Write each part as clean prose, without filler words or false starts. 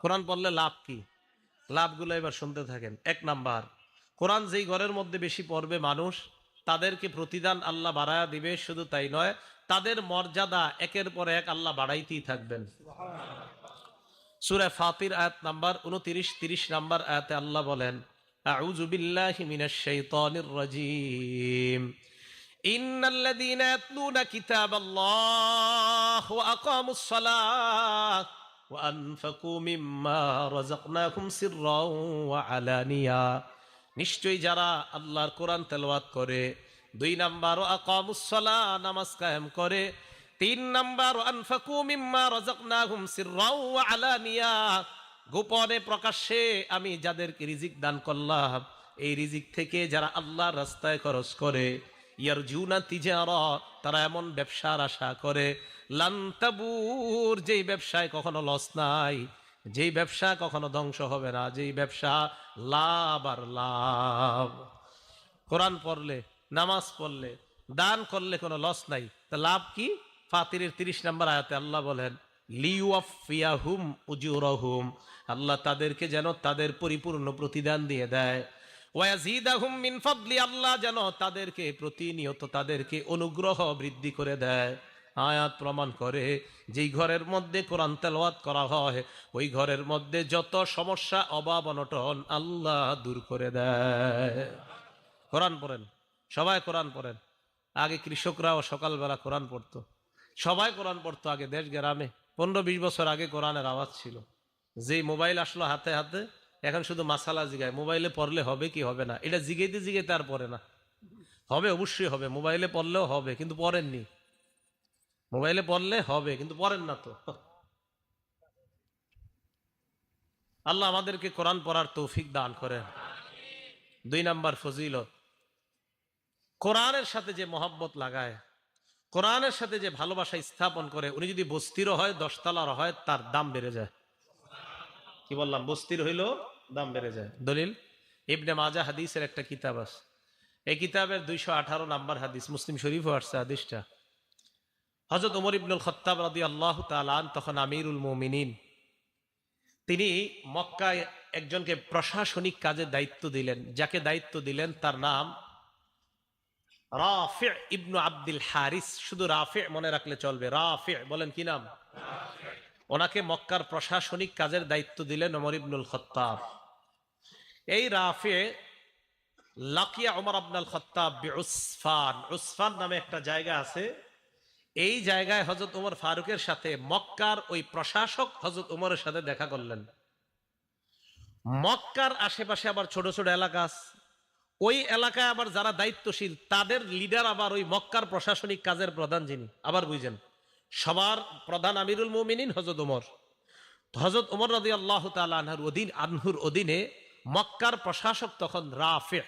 কোরআন পড়লে লাভ কি? লাভগুলো এবার শুনতে থাকেন। এক নাম্বার, কোরআন যেই ঘরের মধ্যে বেশি পড়বে মানুষ, তাদেরকে প্রতিদান আল্লাহ বাড়ায়া দিবে। শুধু তাই নয়, তাদের মর্যাদা একের পর এক আল্লাহ বাড়াইতেই থাকবেন। সূরা ফাতির আয়াত নাম্বার 29, 30 নাম্বার আয়াতে আল্লাহ বলেন, আউযু বিল্লাহি মিনাশ শাইতানির রাজীম, ইন্নাল্লাযীনা ইয়াতলুনা কিতাবাল্লাহ ওয়া আকামুস সালাত ওয়া আনফাকু মিম্মা রাযাকনাহুম সিররাও ওয়া আলানিয়া। নিশ্চয়ই যারা আল্লাহর কোরআন তেলাওয়াত করে, 2 নাম্বার ওয়া আকামুস সালাহ, নামাজ কায়েম করে, 3 নাম্বার ওয়া আনফাকু মিম্মা রাযাকনাহুম সিররাও ওয়া আলানিয়া, গোপনে প্রকাশ্যে আমি যাদেরকে রিজিক দান করলাম, এই রিজিক থেকে যারা আল্লাহর রাস্তায় খরচ করে, ইয়ারজুনা তিজারা, তারা এমন ব্যবসার আশা করে, লান তাবুর, যেই ব্যবসায় কখনো লস নাই, যেই ব্যবসা কখনো ধ্বংস হবে না, যেই ব্যবসা লাভ আর লাভ। কোরআন পড়লে, নামাজ পড়লে, দান করলে কোনো লস নাই, তা লাভ কি? ফাতিরের 30 নম্বর আয়াতে আল্লাহ বলেন, লিওয়াফিয়াহুম উজুরহুম, আল্লাহ তাদেরকে যেন তাদের পরিপূর্ণ প্রতিদান দিয়ে দেয়। ওয়ায়াজিদাহুম মিন ফাদলি, আল্লাহ যেন তাদেরকে প্রতিনিয়ত তাদেরকে অনুগ্রহ বৃদ্ধি করে দেয়। আয়াত প্রমাণ করে, যেই ঘরের মধ্যে কোরআন তেলাওয়াত করা হয়, ওই ঘরের মধ্যে যত সমস্যা, অভাব, অনটন আল্লাহ দূর করে দেয়। কোরআন পড়েন, সবাই কোরআন পড়েন। আগে কৃষকরাও সকালবেলা কোরআন পড়তো, সবাই কোরআন পড়তো আগে দেশ গ্রামে। 15-20 বছর আগে কোরআনের আওয়াজ ছিল। যেই মোবাইল আসলো হাতে হাতে, এখন শুধু মাসালা জিগায়, মোবাইলে পড়লে হবে কি হবে না, এটা জিগাইতে জিগাইতে আর পড়ে না। হবে, অবশ্যই হবে, মোবাইলে পড়লেও হবে, কিন্তু পড়েননি। মোবাইলে পড়লে হবে, কিন্তু পড়েন না তো। আল্লাহ আমাদেরকে কোরআন পড়ার তৌফিক দান করেন। 2 নাম্বার ফজিলত, কোরআনের সাথে যে মহব্বত লাগায়, কোরআনের সাথে যে ভালোবাসা স্থাপন করে, উনি যদি বস্তিরও হয়, 10 তলার হয়, তার দাম বেড়ে যায়। কি বললাম? বস্তির হইলেও দাম বেড়ে যায়। দলিল, ইবনে মাজা হাদিসের একটা কিতাব আছে, এই কিতাবের 218 নাম্বার হাদিস, মুসলিম শরীফও আসছে হাদিসটা। হযরত ওমর ইবনুল খাত্তাব রাদিয়াল্লাহু তাআলা আন, তখন আমিরুল মুমিনিন, তিনি মক্কায় একজনকে প্রশাসনিক কাজে দায়িত্ব দিলেন। যাকে দায়িত্ব দিলেন তার নাম রাফি ইবনু আব্দুল হারিস। শুধু রাফি মনে রাখলে চলবে, রাফি বলেন কি নাম? ওনাকে মক্কার প্রশাসনিক কাজের দায়িত্ব দিলেন ওমর ইবনুল খাত্তাব। এই রাফি লাকিয়া ওমর ইবনুল খাত্তাব বিউসফান, উসফান নামে একটা জায়গা আছে। এই জায়গায় হযরত ওমর ফারুকের সাথে মক্কার ওই প্রশাসক হযরত ওমরের সাথে দেখা করলেন। মক্কার আশেপাশে আবার ছোট ছোট এলাকা আছে, ওই এলাকায় আবার যারা দায়িত্বশীল, তাদের লিডার আবার ওই মক্কার প্রশাসনিক কাজের প্রধান যিনি, আবার বুঝেন, সবার প্রধান আমিরুল মুমিনিন হযরত ওমর। হযরত ওমর রাদিয়াল্লাহু তাআলা আনহুর অধীনে মক্কার প্রশাসক তখন রাফি।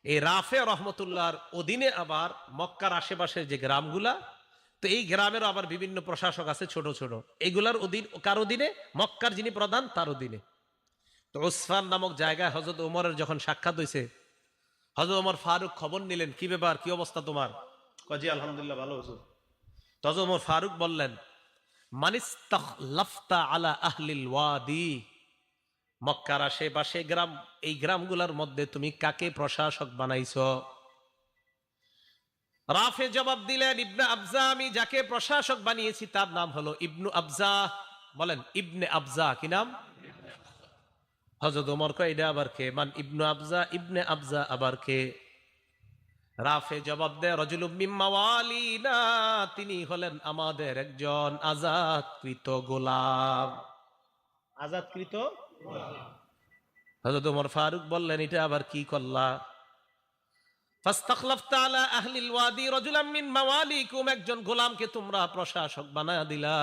এই রাফি রহমতুল্লাহর অধীনে আবার মক্কার আশেপাশের যে গ্রামগুলা, তো এই গ্রামেরও আবার বিভিন্ন প্রশাসক আছে ছোট ছোট, এগুলার অধীন, কার অধীনে? মক্কার যিনি প্রধান তার অধীনে। তো উসফান নামক জায়গায় হযরত ওমরের যখন সাক্ষাৎ হয়েছে, হযরত ওমর ফারুক খবর নিলেন, কি ব্যাপার, কি অবস্থা তোমার? কাজী আলহামদুলিল্লাহ, ভালো হুজুর। তো হযরত ওমর ফারুক বললেন, মানিস্তাখলাফতা আলা আহলিল ওয়াদি, মক্কার আশেপাশে গ্রাম, এই গ্রামগুলোর মধ্যে তুমি কাকে প্রশাসক বানাইছো? রাফে জবাব দিলেন, ইবনে আবজা, আমি যাকে প্রশাসক বানিয়েছি তার নাম হলো ইবনু আবজা। বলেন, ইবনে আবজা। কি নাম? হযরত ওমর কয়, এটা আবার কে? মান ইবনু আবজা, ইবনে আবজা আবার কে? রাফে জবাব দেয়, রাজুলুম মিন মাওয়ালিনা, তিনি হলেন আমাদের একজন আজাদকৃত গোলাম। আজাদকৃত গোলাম। হযরত ওমর ফারুক বললেন, এটা আবার কি করলা? ফাস্তাখলাফতা আলা আহলিল ওয়াদি রাজুলাম মিন মাওয়ালিকুম, একজন গোলামকে তোমরা প্রশাসক বানায়া দিলা,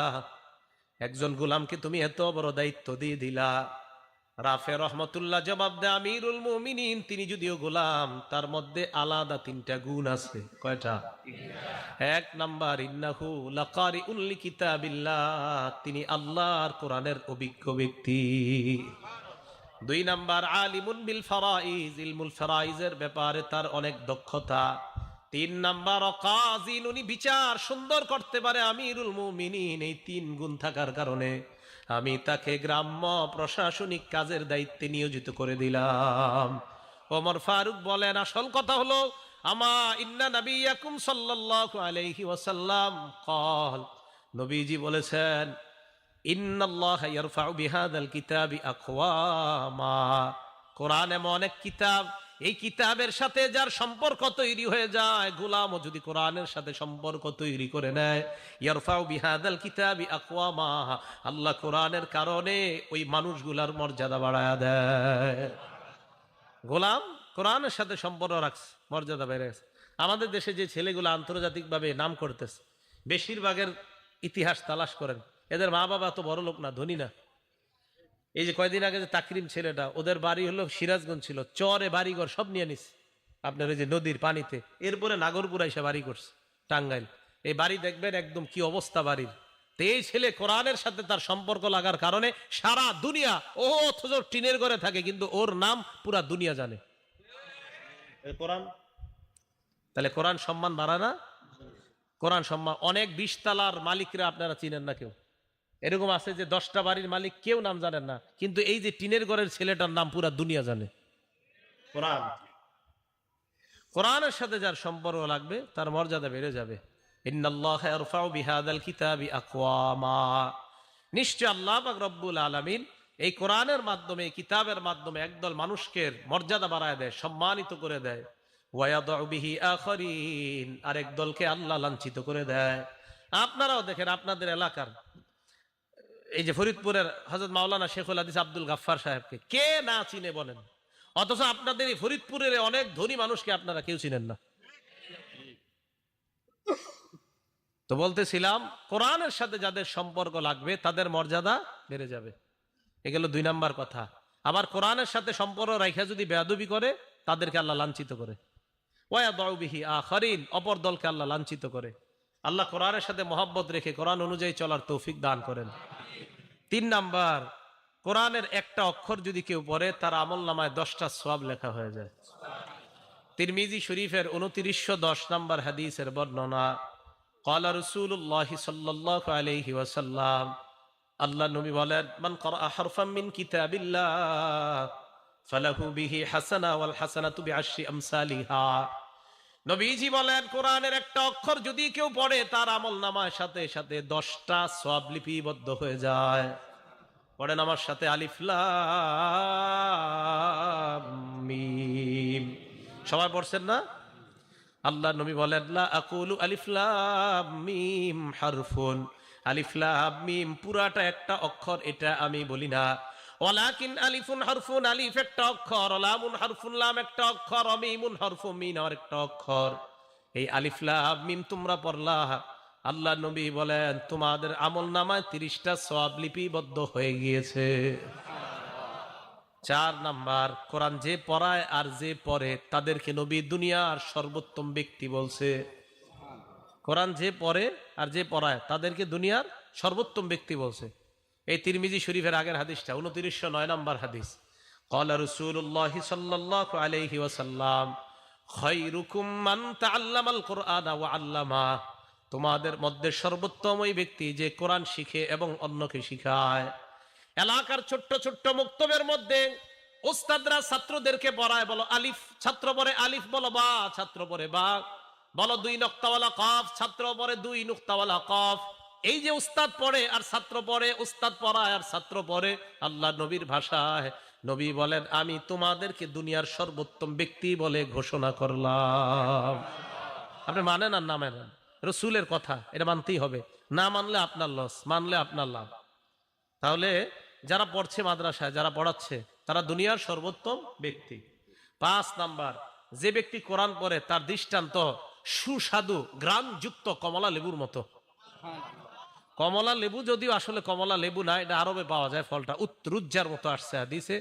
একজন গোলামকে তুমি এত বড় দায়িত্ব দিয়ে দিলা। রাফে রহমতুল্লাহ জবাব দেয়, আমিরুল মুমিনিন তিনি যদিও গোলাম, তার মধ্যে আলাদা 3টা গুণ আছে। কয়টা? 1 নাম্বার, ইন্নাহু লাকারিউন লিকিতাবিল্লাহ, তিনি আল্লাহর কোরআনের অভিজ্ঞ ব্যক্তি। 2 নাম্বার, আলিমুন বিল ফারাইজ, ইলমুল ফারাইজের ব্যাপারে তার অনেক দক্ষতা। 3 নাম্বার, কাযিন, উনি বিচার সুন্দর করতে পারে। আমিরুল মুমিনিন, এই 3 গুণ থাকার কারণে আমি তাকে গ্রাম্য প্রশাসনিক কাজের দায়িত্বে নিয়োজিত করে দিলাম। ওমর ফারুক বলেন, আসল কথা হলো আমা ইন্না নবিয়াকুম সাল্লাল্লাহু আলাইহি ওয়াসাল্লাম ক্বাল, নবীজি বলেছেন, ইন্নাল্লাহা ইয়ারফাউ বিহাদাল কিতাবি আকওয়ামা, কোরআন এমন এক কিতাব, এই কিতাবের সাথে যার সম্পর্ক তৈরি হয়ে যায়, গোলামও যদি কোরআনের সাথে সম্পর্ক তৈরি করে নেয়, ইয়ারফাউ বিহাদাল কিতাবি আকওয়ামা, আল্লাহ কোরআনের কারণে ওই মানুষগুলার মর্যাদা বাড়ায়া দেয়। গোলাম কোরআনের সাথে সম্পর্ক রাখছে, মর্যাদা বেড়ে গেছে। আমাদের দেশে যে ছেলেগুলো আন্তর্জাতিকভাবে নাম করতেছে, বেশিরভাগের ইতিহাস তালাশ করেন, এদের মা বাবা তো বড় লোক না, ধনী না। এই যে কয়দিন আগে যে তাকরিম ছেলেটা, ওদের বাড়ি হলো সিরাজগঞ্জ, ছিল চরে বাড়িঘর সব নিয়ে নিস আপনার ওই যে নদীর পানিতে, এরপরে নাগরপুরা এসে বাড়ি করছে টাঙ্গাইল। এই বাড়ি দেখবেন একদম কি অবস্থা বাড়ির। তো এই ছেলে কোরআনের সাথে তার সম্পর্ক লাগার কারণে সারা দুনিয়া, ও অথচ টিনের ঘরে থাকে কিন্তু ওর নাম পুরা দুনিয়া জানে। কোরআন, তাহলে কোরআন সম্মান বাড়া না? কোরআন সম্মান। অনেক 20 তালার মালিকরা আপনারা চিনেন না, কেউ এরকম আছে যে 10টা বাড়ির মালিক কেউ নাম জানেন না, কিন্তু এই যে টিনের ঘরের ছেলেটার নাম পুরা দুনিয়া জানে। কোরআন, কোরআনের সাথে যার সম্পর্ক লাগবে তার মর্যাদা বেড়ে যাবে। ইন্নাল্লাহা ইয়ারফাউ বিহাদাল কিতাবি আকওয়ামা, নিশ্চয় আল্লাহ পাক রব্বুল আলামিন এই কোরআনের মাধ্যমে, এই কিতাবের মাধ্যমে একদল মানুষকে মর্যাদা বাড়ায় দেয়, সম্মানিত করে দেয়। ওয়ায়াদউ বিহি আখারিন, আরেক দলকে আল্লাহ লাঞ্ছিত করে দেয়। আপনারাও দেখেন আপনাদের এলাকার এই যে ফরিদপুরের হযরত মাওলানা শেখুল হাদিস আব্দুল গাফফার সাহেবকে কে না চিনে বলেন? অথচ আপনাদের এই ফরিদপুরের অনেক ধনী মানুষকে আপনারা কেউ চিনেন না। তো বলতেছিলাম, কোরআনের সাথে যাদের সম্পর্ক লাগবে তাদের মর্যাদা বেড়ে যাবে। এগুলো 2 নাম্বার কথা। আবার কোরআনের সাথে সম্পর্ক রাখা যদি বেয়াদবি করে, তাদেরকে আল্লাহ লাঞ্ছিত করে। ওয়ায়াদউ বিহি আখারিন, অপর দলকে আল্লাহ লাঞ্ছিত করে। আল্লাহ কোরআনের সাথে মহব্বত রেখে কোরআন অনুযায়ী চলার তৌফিক দান করেন। 3 নাম্বার, কোরআনের একটা অক্ষর যদি কেউ পড়ে, তার আমলনামায় 10টা সওয়াব লেখা হয়ে যায়। তিরমিজি শরীফের 2910 নাম্বার হাদিসের বর্ণনা, ক্বালা রাসূলুল্লাহ সাল্লাল্লাহু আলাইহি ওয়াসাল্লাম, আল্লাহ নবী বলেন, মান ক্বারা হারফাম মিন কিতাবিল্লাহ ফালাহু বিহি হাসানা ওয়াল হাসানাতু বিআশরি আমসালিহা। নবীজি বলেন, কোরআনের একটা অক্ষর যদি কেউ পড়ে, তার আমলনামার সাথে সাথে 10টা সওয়াব লিপিবদ্ধ হয়ে যায়। পড়েন আমার সাথে, আলিফ লাম মিম। সবাই পড়ছেন না? আল্লাহ নবী বলেন, লা আকুলু আলিফ লাম মিম হারফুন, আলিফ লাম মিম পুরাটা একটা অক্ষর, এটা আমি বলি না। ওয়ালাকিন আলিফুন হারফুন, আলিফ একটা অক্ষর, লামুন হারফুন, লাম একটা অক্ষর, মিমুন হারফুন, মিম আর একটা অক্ষর। এই আলিফ লাম মিম তোমরা পড়লা, আল্লাহ নবী বলেন তোমাদের আমলনামায় 30টা সওয়াব লিপিবদ্ধ হয়ে গিয়েছে। 4 নাম্বার, কোরআন যে পড়ায় আর যে পড়ে তাদেরকে নবী দুনিয়ার সর্বোত্তম ব্যক্তি বলছে। কোরআন যে পড়ে আর যে পড়ায় তাদেরকে দুনিয়ার সর্বোত্তম ব্যক্তি বলছে। এই তিরমিজি শরীফের আগের হাদিসটা 2909 নাম্বার হাদিস, ক্বালা রাসূলুল্লাহ সাল্লাল্লাহু আলাইহি ওয়াসাল্লাম, খায়রুকুম মান তাআল্লামাল কুরআনা ওয়া আল্লামা, তোমাদের মধ্যে সর্বোত্তম ওই ব্যক্তি যে কোরআন শিখে এবং অন্যকে শিখায়। এলাকার ছোট্ট ছোট্ট মক্তবের মধ্যে উস্তাদরা ছাত্রদেরকে পড়ায়, বলো আলিফ, ছাত্র পড়ে আলিফ, বলো বা, ছাত্র পড়ে বা, বলো 2 নুক্তাওয়ালা কফ, ছাত্র পড়ে 2 নুক্তাওয়ালা কফ। এই যে উস্তাদ পড়ে আর ছাত্র পড়ে, উস্তাদ পড়ায় আর ছাত্র পড়ে, আল্লাহ নবীর ভাষায় নবী বলেন, আমি তোমাদেরকে দুনিয়ার সর্বোত্তম ব্যক্তি বলে ঘোষণা করলাম। আপনি মানেন আর না মানেন, রসুলের কথা এটা মানতেই হবে। না মানলে আপনার লস, মানলে আপনার লাভ। তাহলে যারা পড়ছে মাদ্রাসায়, যারা পড়াচ্ছে, তারা দুনিয়ার সর্বোত্তম ব্যক্তি। 5 নাম্বার, যে ব্যক্তি কোরআন পড়ে তার দৃষ্টান্ত সুস্বাদু গ্রামযুক্ত কমলা লেবুর মতো। কমলা লেবু যদিও আসলে কমলা লেবু না, এটা আরবে পাওয়া যায়, ফলটা উত্রুজ্জার মতো আসছে হাদিসে।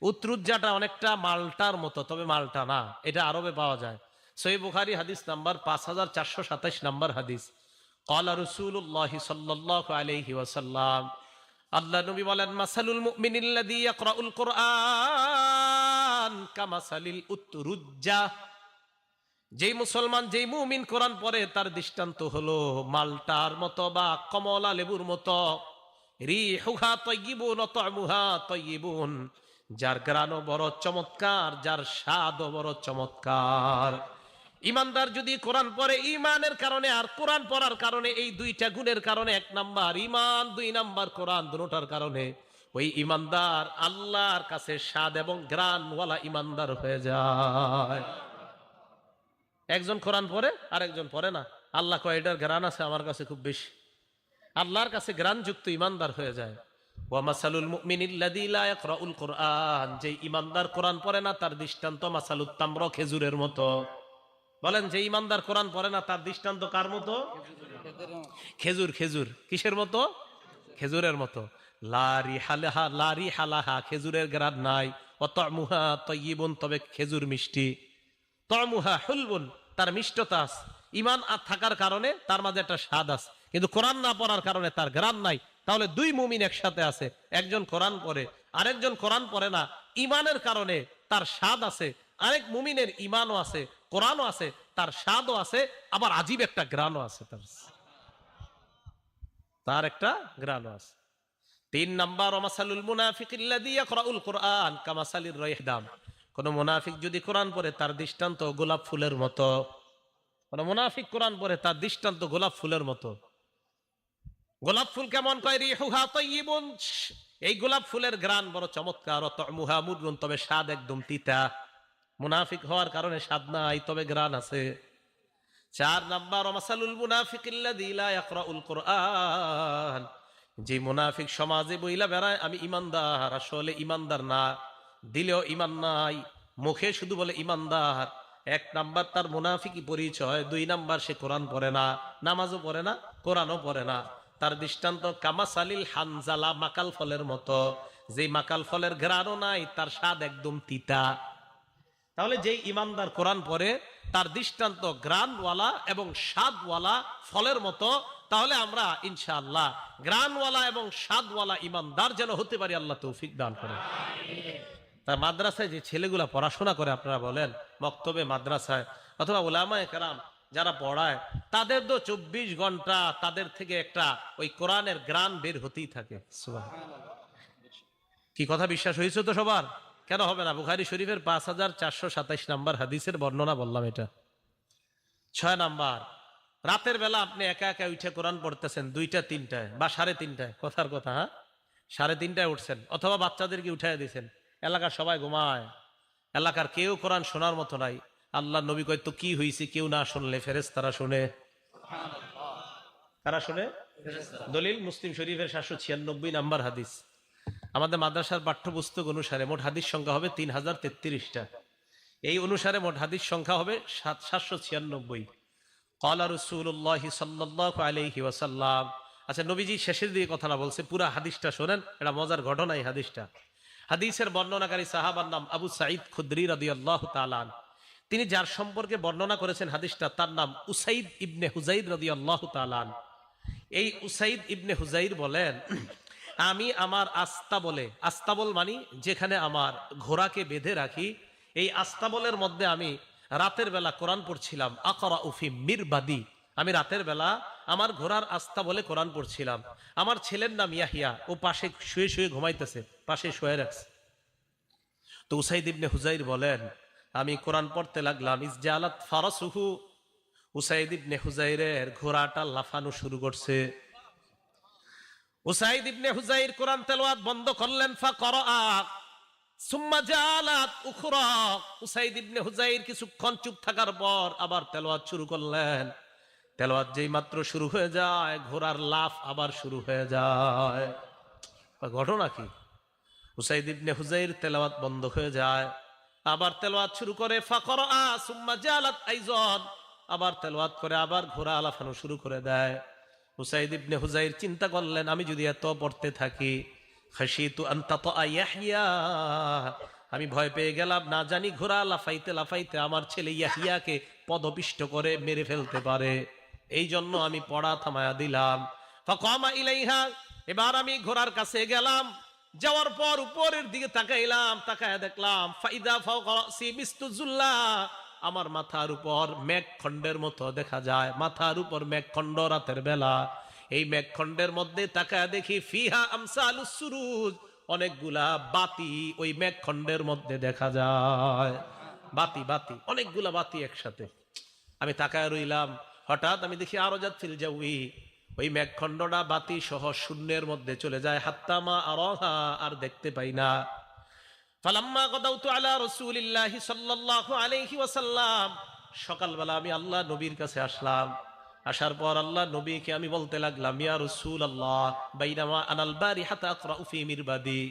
উত্রুজ্জাটা অনেকটা মালটার মতো, তবে মালটা না, এটা আরবে পাওয়া যায়। সহিহ বুখারী হাদিস নাম্বার 5427 নাম্বার হাদিস। ক্বালা রাসূলুল্লাহ সাল্লাল্লাহু আলাইহি ওয়াসাল্লাম, আল্লাহ নবী বলেন, মাসালুল মুমিনিল্লাযী ইয়াকরাউল কুরআন কামাসালিল উতরুজ্জা, যেই মুসলমান, যেই মুমিন কোরআন পড়ে তার দৃষ্টান্ত হলো মালটার মতো বা কমলা লেবুর মতো। রিহুহা তাইয়্যিবুন ওয়া তা'মুহা তাইয়্যিবুন, যার ঘ্রাণও বড় চমৎকার, যার স্বাদও বড় চমৎকার। ইমানদার যদি কোরআন পড়ে ইমানের কারণে আর কোরআন পড়ার কারণে, এই দুইটা গুণের কারণে, 1 নাম্বার ইমান, 2 নাম্বার কোরআন, দুটোটার কারণে ওই ইমানদার আল্লাহর কাছে স্বাদ এবং ঘ্রাণওয়ালা ইমানদার হয়ে যায়। একজন কোরআন পড়ে আর একজন পড়ে না, আল্লাহ কয় এটার ঘ্রাণ আছে আমার কাছে খুব বেশি। আল্লাহর কাছে ঘ্রাণযুক্ত ইমানদার হয়ে যায়। ওয়া মাসালুল মুমিনিল্লাযী লা ইয়াকরাউল কুরআন, যে ইমানদার কোরআন পড়ে না তার দৃষ্টান্ত মাসালুত তামর, খেজুরের মতো। বলেন, যে ইমানদার কোরআন পড়ে না তার দৃষ্টান্ত কার মতো? খেজুর। খেজুর কিসের মতো? খেজুরের মতো। লা রিহা লাহা, খেজুরের ঘ্রাণ নাই। ওয়া তা'মুহা তাইয়্যিবুন, তবে খেজুর মিষ্টি। তা'মুহা হুলবুন, তার মিষ্টতা আছে। ঈমান থাকার কারণে তার মাঝে একটা স্বাদ আছে, কিন্তু কোরআন না পড়ার কারণে তার ঘ্রাণ নাই। তাহলে দুই মুমিন একসাথে আছে, একজন কোরআন পড়ে আরেকজন কোরআন পড়ে না। ঈমানের কারণে তার স্বাদ আছে, আরেক মুমিনের ঈমানও আছে, কোরআনও আছে, তার স্বাদও আছে, আবার আজীব একটা ঘ্রাণও আছে, তার একটা ঘ্রাণও আছে। 3 নাম্বার ওমাসালুল মুনাফিকিল্লাযী ইয়াকরাউল কুরআন কামাসালির রাইহদাম, কোন মুনাফিক যদি কোরআন পড়ে তার দৃষ্টান্ত গোলাপ ফুলের মতো। কোন মুনাফিক কোরআন পড়ে তার দৃষ্টান্ত গোলাপ ফুলের মতো। গোলাপ ফুল কেমন? কয় রিহুহা তাইয়্যিবুন, এই গোলাপ ফুলের ঘ্রাণ বড় চমৎকার। ওয়া তা'মুহা মুররুন, তবে স্বাদ একদম তিতা। মুনাফিক হওয়ার কারণে স্বাদ নাই, তবে ঘ্রাণ আছে। 4 নাম্বার ওমাসালুল মুনাফিকিল্লাযী লা ইয়াকরাউল কুরআন, যে মুনাফিক সমাজে বইলা বেড়ায় আমি ইমানদার, আসলে ইমানদার না, দিলেও ইমান নাই, মুখে শুধু বলে ইমানদার। 1 নাম্বার তার মুনাফিকি পরিচয়। 2 নাম্বার সে কোরআন পড়ে না, নামাজও পড়ে না, কোরআনও পড়ে না। তার দৃষ্টান্ত কামাসালিল হানজালা, মাকাল ফলের মতো। যে মাকাল ফলের ঘ্রাণও নাই, তার স্বাদ একদম তিতা। তাহলে যেই ইমানদার কোরআন পড়ে তার দৃষ্টান্ত ঘ্রাণওয়ালা এবং স্বাদওয়ালা ফলের মতো। তাহলে আমরা ইনশাআল্লাহ ঘ্রাণওয়ালা এবং স্বাদওয়ালা ইমানদার যেন হতে পারি, আল্লাহ তৌফিক দান করে। তার মাদ্রাসায় যে ছেলেগুলা পড়াশোনা করে, আপনারা বলেন মক্তবে, মাদ্রাসায় অথবা উলামায়ে কেরাম যারা পড়ায়, তাদের তো 24 ঘন্টা তাদের থেকে একটা ওই কোরআনের ঘ্রাণ বের হতেই থাকে। সুবহানাল্লাহ। কি কথা বিশ্বাস হয়েছে তো সবার? কেন হবে না? বুখারী শরীফের 5427 নাম্বার হাদিসের বর্ণনা বললাম এটা। 6 নাম্বার, রাতের বেলা আপনি একা একা উঠে কোরআন পড়তেছেন 2টা 3টায় বা 3:30টায়, কথার কথা, হ্যাঁ 3:30টায় উঠছেন, অথবা বাচ্চাদেরকে উঠাই দিয়েছেন, এলাকার সবাই ঘুমায়, এলাকার কেউ কোরআন শোনার মতো নাই। আল্লাহ নবী কয়, তো কি হয়েছে? কেউ না শুনলে ফেরেশতারা শুনে। কারা শুনে? দলিল মুসলিম শরীফের 796 নাম্বার হাদিস। আমাদের মাদ্রাসার পাঠ্যপুস্তক অনুসারে মোট হাদিস সংখ্যা হবে 3033টা। এই অনুসারে মোট হাদিস সংখ্যা হবে 796। ক্বালা রাসূলুল্লাহি সাল্লাল্লাহু আলাইহি ওয়াসাল্লাম। আচ্ছা, নবীজি শেষের দিকে কথাটা বলছে, পুরা হাদিসটা শোনেন, এটা মজার ঘটনা এই হাদিসটা। হাদিসের বর্ণনাকারী সাহাবার নাম আবু সাঈদ খুদরি রাদিয়াল্লাহু তাআলা। তিনি যার সম্পর্কে বর্ণনা করেছেন হাদিসটা, তার নাম উসাইদ ইবনে হুযাইর রাদিয়াল্লাহু তাআলা। এই উসাইদ ইবনে হুযাইর বলেন, আমি আমার আস্তাবল মানি যেখানে আমার ঘোড়াকে বেঁধে রাখি, এই আস্তাবলের মধ্যে আমি রাতের বেলা কোরআন পড়ছিলাম। আকরাউ ফি মিরবাদি, আমি রাতের বেলা আমার ঘোড়ার আস্তাবলে কোরআন পড়ছিলাম। আমার ছেলের নাম ইয়াহিয়া, ও পাশে শুয়ে শুয়ে ঘুমাইতেছে, পাশে শুয়ে রাখছে। তো উসাইদ ইবনে হুযাইর বলেন, আমি কোরআন পড়তে লাগলাম। ইসজালাত ফারাসুহু, উসাইদ ইবনে হুযাইরের ঘোড়াটা লাফানো শুরু করছে। উসাইদ ইবনে হুযাইর কোরআন তেলাওয়াত বন্ধ করলেন। ফাকরাআ সুম্মা জালাত উখরা, উসাইদ ইবনে হুযাইর কিছুক্ষণ চুপ থাকার পর আবার তেলাওয়াত শুরু করলেন। তেলাওয়াত যেই মাত্র শুরু হয়ে যায়, ঘোড়ার লাফ আবার শুরু হয়ে যায়। ঘটনা কি? উসাইদ ইবনে হুযাইর তেলাওয়াত বন্ধ হয়ে যায়, আবার তেলাওয়াত শুরু করে। ফাকরাআ সুম্মা জালাত আইযান, আবার তেলাওয়াত করে আবার ঘোড়া লাফানো শুরু করে দেয়। উসাইদ ইবনে হুযাইর চিন্তা করলেন, আমি যদি এত পড়তে থাকি, খাশিতু আন তাতা ইয়াহইয়া, আমি ভয় পেয়ে গেলাম, না জানি ঘোড়া লাফাইতে লাফাইতে আমার ছেলে ইয়াহিয়াকে পদপিষ্ট করে মেরে ফেলতে পারে, এই জন্য আমি পড়া থামায়া দিলাম। ফাকামা ইলাইহা, এবার আমি ঘোড়ার কাছে গেলাম, যাওয়ার পর উপরের দিকে তাকাইলাম, তাকায়া দেখলাম ফাইদা ফাওকা রাসি মিস্তুজুল্লাহ, আমার মাথার উপর মেঘখণ্ডের মতো দেখা যায়, মাথার উপর মেঘখণ্ড রাতের বেলা। এই মেঘখণ্ডের মধ্যে তাকায় দেখি ফিহা আমসালুস সুরুজ, অনেকগুলা বাতি ওই মেঘখণ্ডের মধ্যে দেখা যায়। বাতি বাতি অনেকগুলা বাতি একসাথে। আমি তাকায় রইলাম, হঠাৎ আমি দেখি আরজাত ফিল জাউই, ওই মেঘখণ্ডটা বাতি সহ শূন্যের মধ্যে চলে যায়। হাত্তামা আরাহা, আর দেখতে পাই না। ফালাম্মা গাদাউতু আলা রাসূলিল্লাহি সাল্লাল্লাহু আলাইহি ওয়াসাল্লাম, সকালবেলা আমি আল্লাহ নবীর কাছে আসলাম। আসার পর আল্লাহ নবীকে আমি বলতে লাগলাম, ইয়া রাসূলুল্লাহ বাইনামা আনাল বারিহাতা আকরাউ ফি মিরবাদি,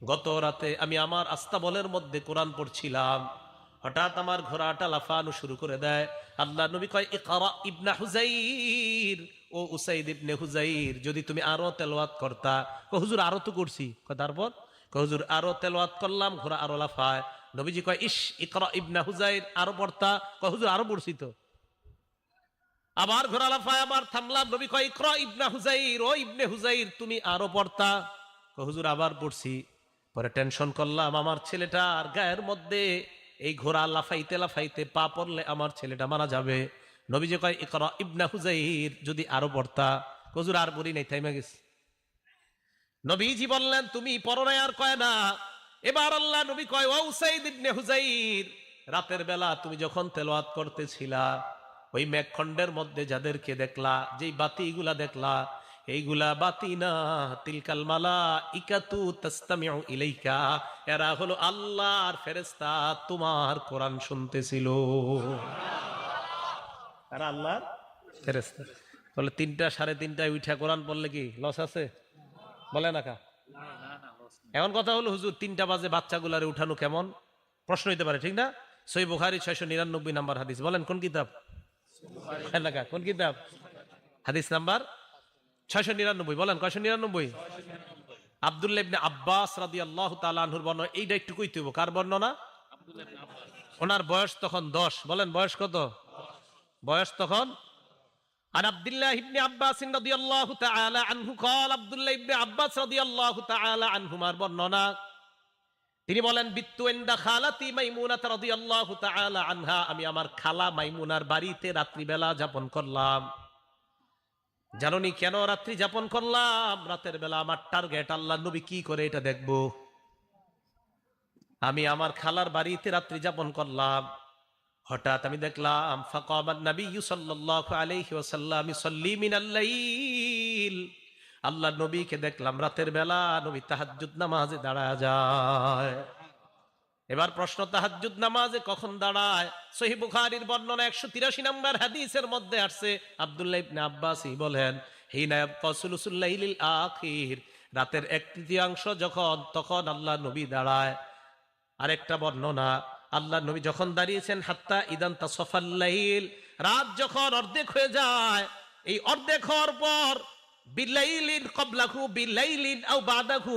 গত রাতে আমি আমার আস্তাবলের মধ্যে কোরআন পড়ছিলাম, হঠাৎ আমার ঘোড়াটা লাফানো শুরু করে দেয়। আল্লাহ নবী কয়, ইকরা ইবনা হুজাইর, ও উসাইদ ইবনে হুজাইর, যদি তুমি আরো তেলাওয়াত করতা। হুজুর আরো তো করছি। তারপর হুজুর আরো তেলাওয়াত করলাম, ঘোড়া আরো লাফায়। নবীজি কয়, ইস ইকরা ইবনা হুজাইর, আরো পড়তা। হুজুর আরো পড়ছি তো। আবার ঘোড়া লাফায়, আবার থামলাম। নবী কয়, ইকরা ইবনা হুজাইর, ও ইবনে হুজাইর, তুমি আরো পড়তা। হুজুর আবার পড়ছি। পরে টেনশন করলাম, আমার ছেলেটার গায়ের মধ্যে এই ঘোড়া লাফাইতে লাফাইতে পা পড়লে আমার ছেলেটা মারা যাবে। নবীজি কয়, ইকরা ইবনা হুজাইর, যদি আরো পড়তা। হুজুর আর পড়ি নাই, থাইমা গেছে। নবীজি বললেন, তুমি পড়ো নাই আর কয় না। এবার আল্লাহ নবী কয়, ও উসাইদ ইবনে হুজাইর, রাতের বেলা তুমি যখন তেলাওয়াত করতেছিলা, ওই মেঘখণ্ডের মধ্যে যাদেরকে দেখলা, যেই বাতিগুলা দেখলা, এইগুলা বাতি না, তিলকাল মালাইকাতু তাসতামিউ ইলাইকা, এরা হলো আল্লাহর ফেরেশতা, তোমার কোরআন শুনতেছিল। এরা আল্লাহর ফেরেশতা। বলে 3টা 3:30টায় উঠা কোরআন পড়লে কি লস আছে? বলে না কা। এখন কথা হলো, হুজুর 3টা বাজে বাচ্চাগুলারে উঠানো কেমন? প্রশ্ন হইতে পারে, ঠিক না? সহিহ বুখারী 699 নাম্বার হাদিস। বলেন কোন কিতাব? কোন কিতাব? হাদিস নাম্বার 699। বলেন 699। আব্দুল্লাহ ইবনে আব্বাস রাদিয়াল্লাহু তাআলা আনহুর বর্ণনা। এইটা একটু কইতে হইব। কার বর্ণনা? ওনার বয়স তখন 10। বলেন বয়স কত? বয়স তখন। عن عبد الله بن عباس رضي الله تعالى عنه قال, عبد الله بن عباس رضي الله تعالى عنهما বর্ণনা, তিনি বলেন, বিত্তু ইনদা খালাতি মাইমুনা রাদিয়াল্লাহু তাআলা আনহা, আমি আমার খালা মাইমুনার বাড়িতে রাত্রিবেলা যাপন করলাম। জানোনি কেন রাত্রি যাপন করলাম? রাতের বেলা আমার টার্গেট আল্লাহ নবী কি করে এটা দেখব। আমি আমার খালার বাড়িতে রাত্রি যাপন করলাম। হঠাৎ আমি দেখলাম, ফাকামান নবিয়্যু সাল্লাল্লাহু আলাইহি ওয়াসাল্লাম ইউসাল্লি মিনাল লাইল, আল্লাহ নবীকে দেখলাম রাতের বেলা নবী তাহাজ্জুদ নামাজে দাঁড়ায় যায়। এবার প্রশ্ন, তাহাজ্জুদ নামাজে কখন দাঁড়ায়? সহিহ বুখারীর বর্ণনা 183 নম্বর হাদিসের মধ্যে আসছে। আব্দুল্লাহ ইবনে আব্বাসই বলেন, হিনা ইয়াবকা সুলুসুল লাইলিল আখির, রাতের 1/3 যখন, তখন আল্লাহ নবী দাঁড়ায়। আরেকটা বর্ণনা, আল্লাহ নবী যখন দাঁড়িয়েছেন, হাত্তা ইদান তাসাফাল লাইল, রাত যখন অর্ধেক হয়ে যায়, এই অর্ধেক হওয়ার পর বিলাইলিন ক্বাবলাহু বিলাইলিন আও বাদাহু,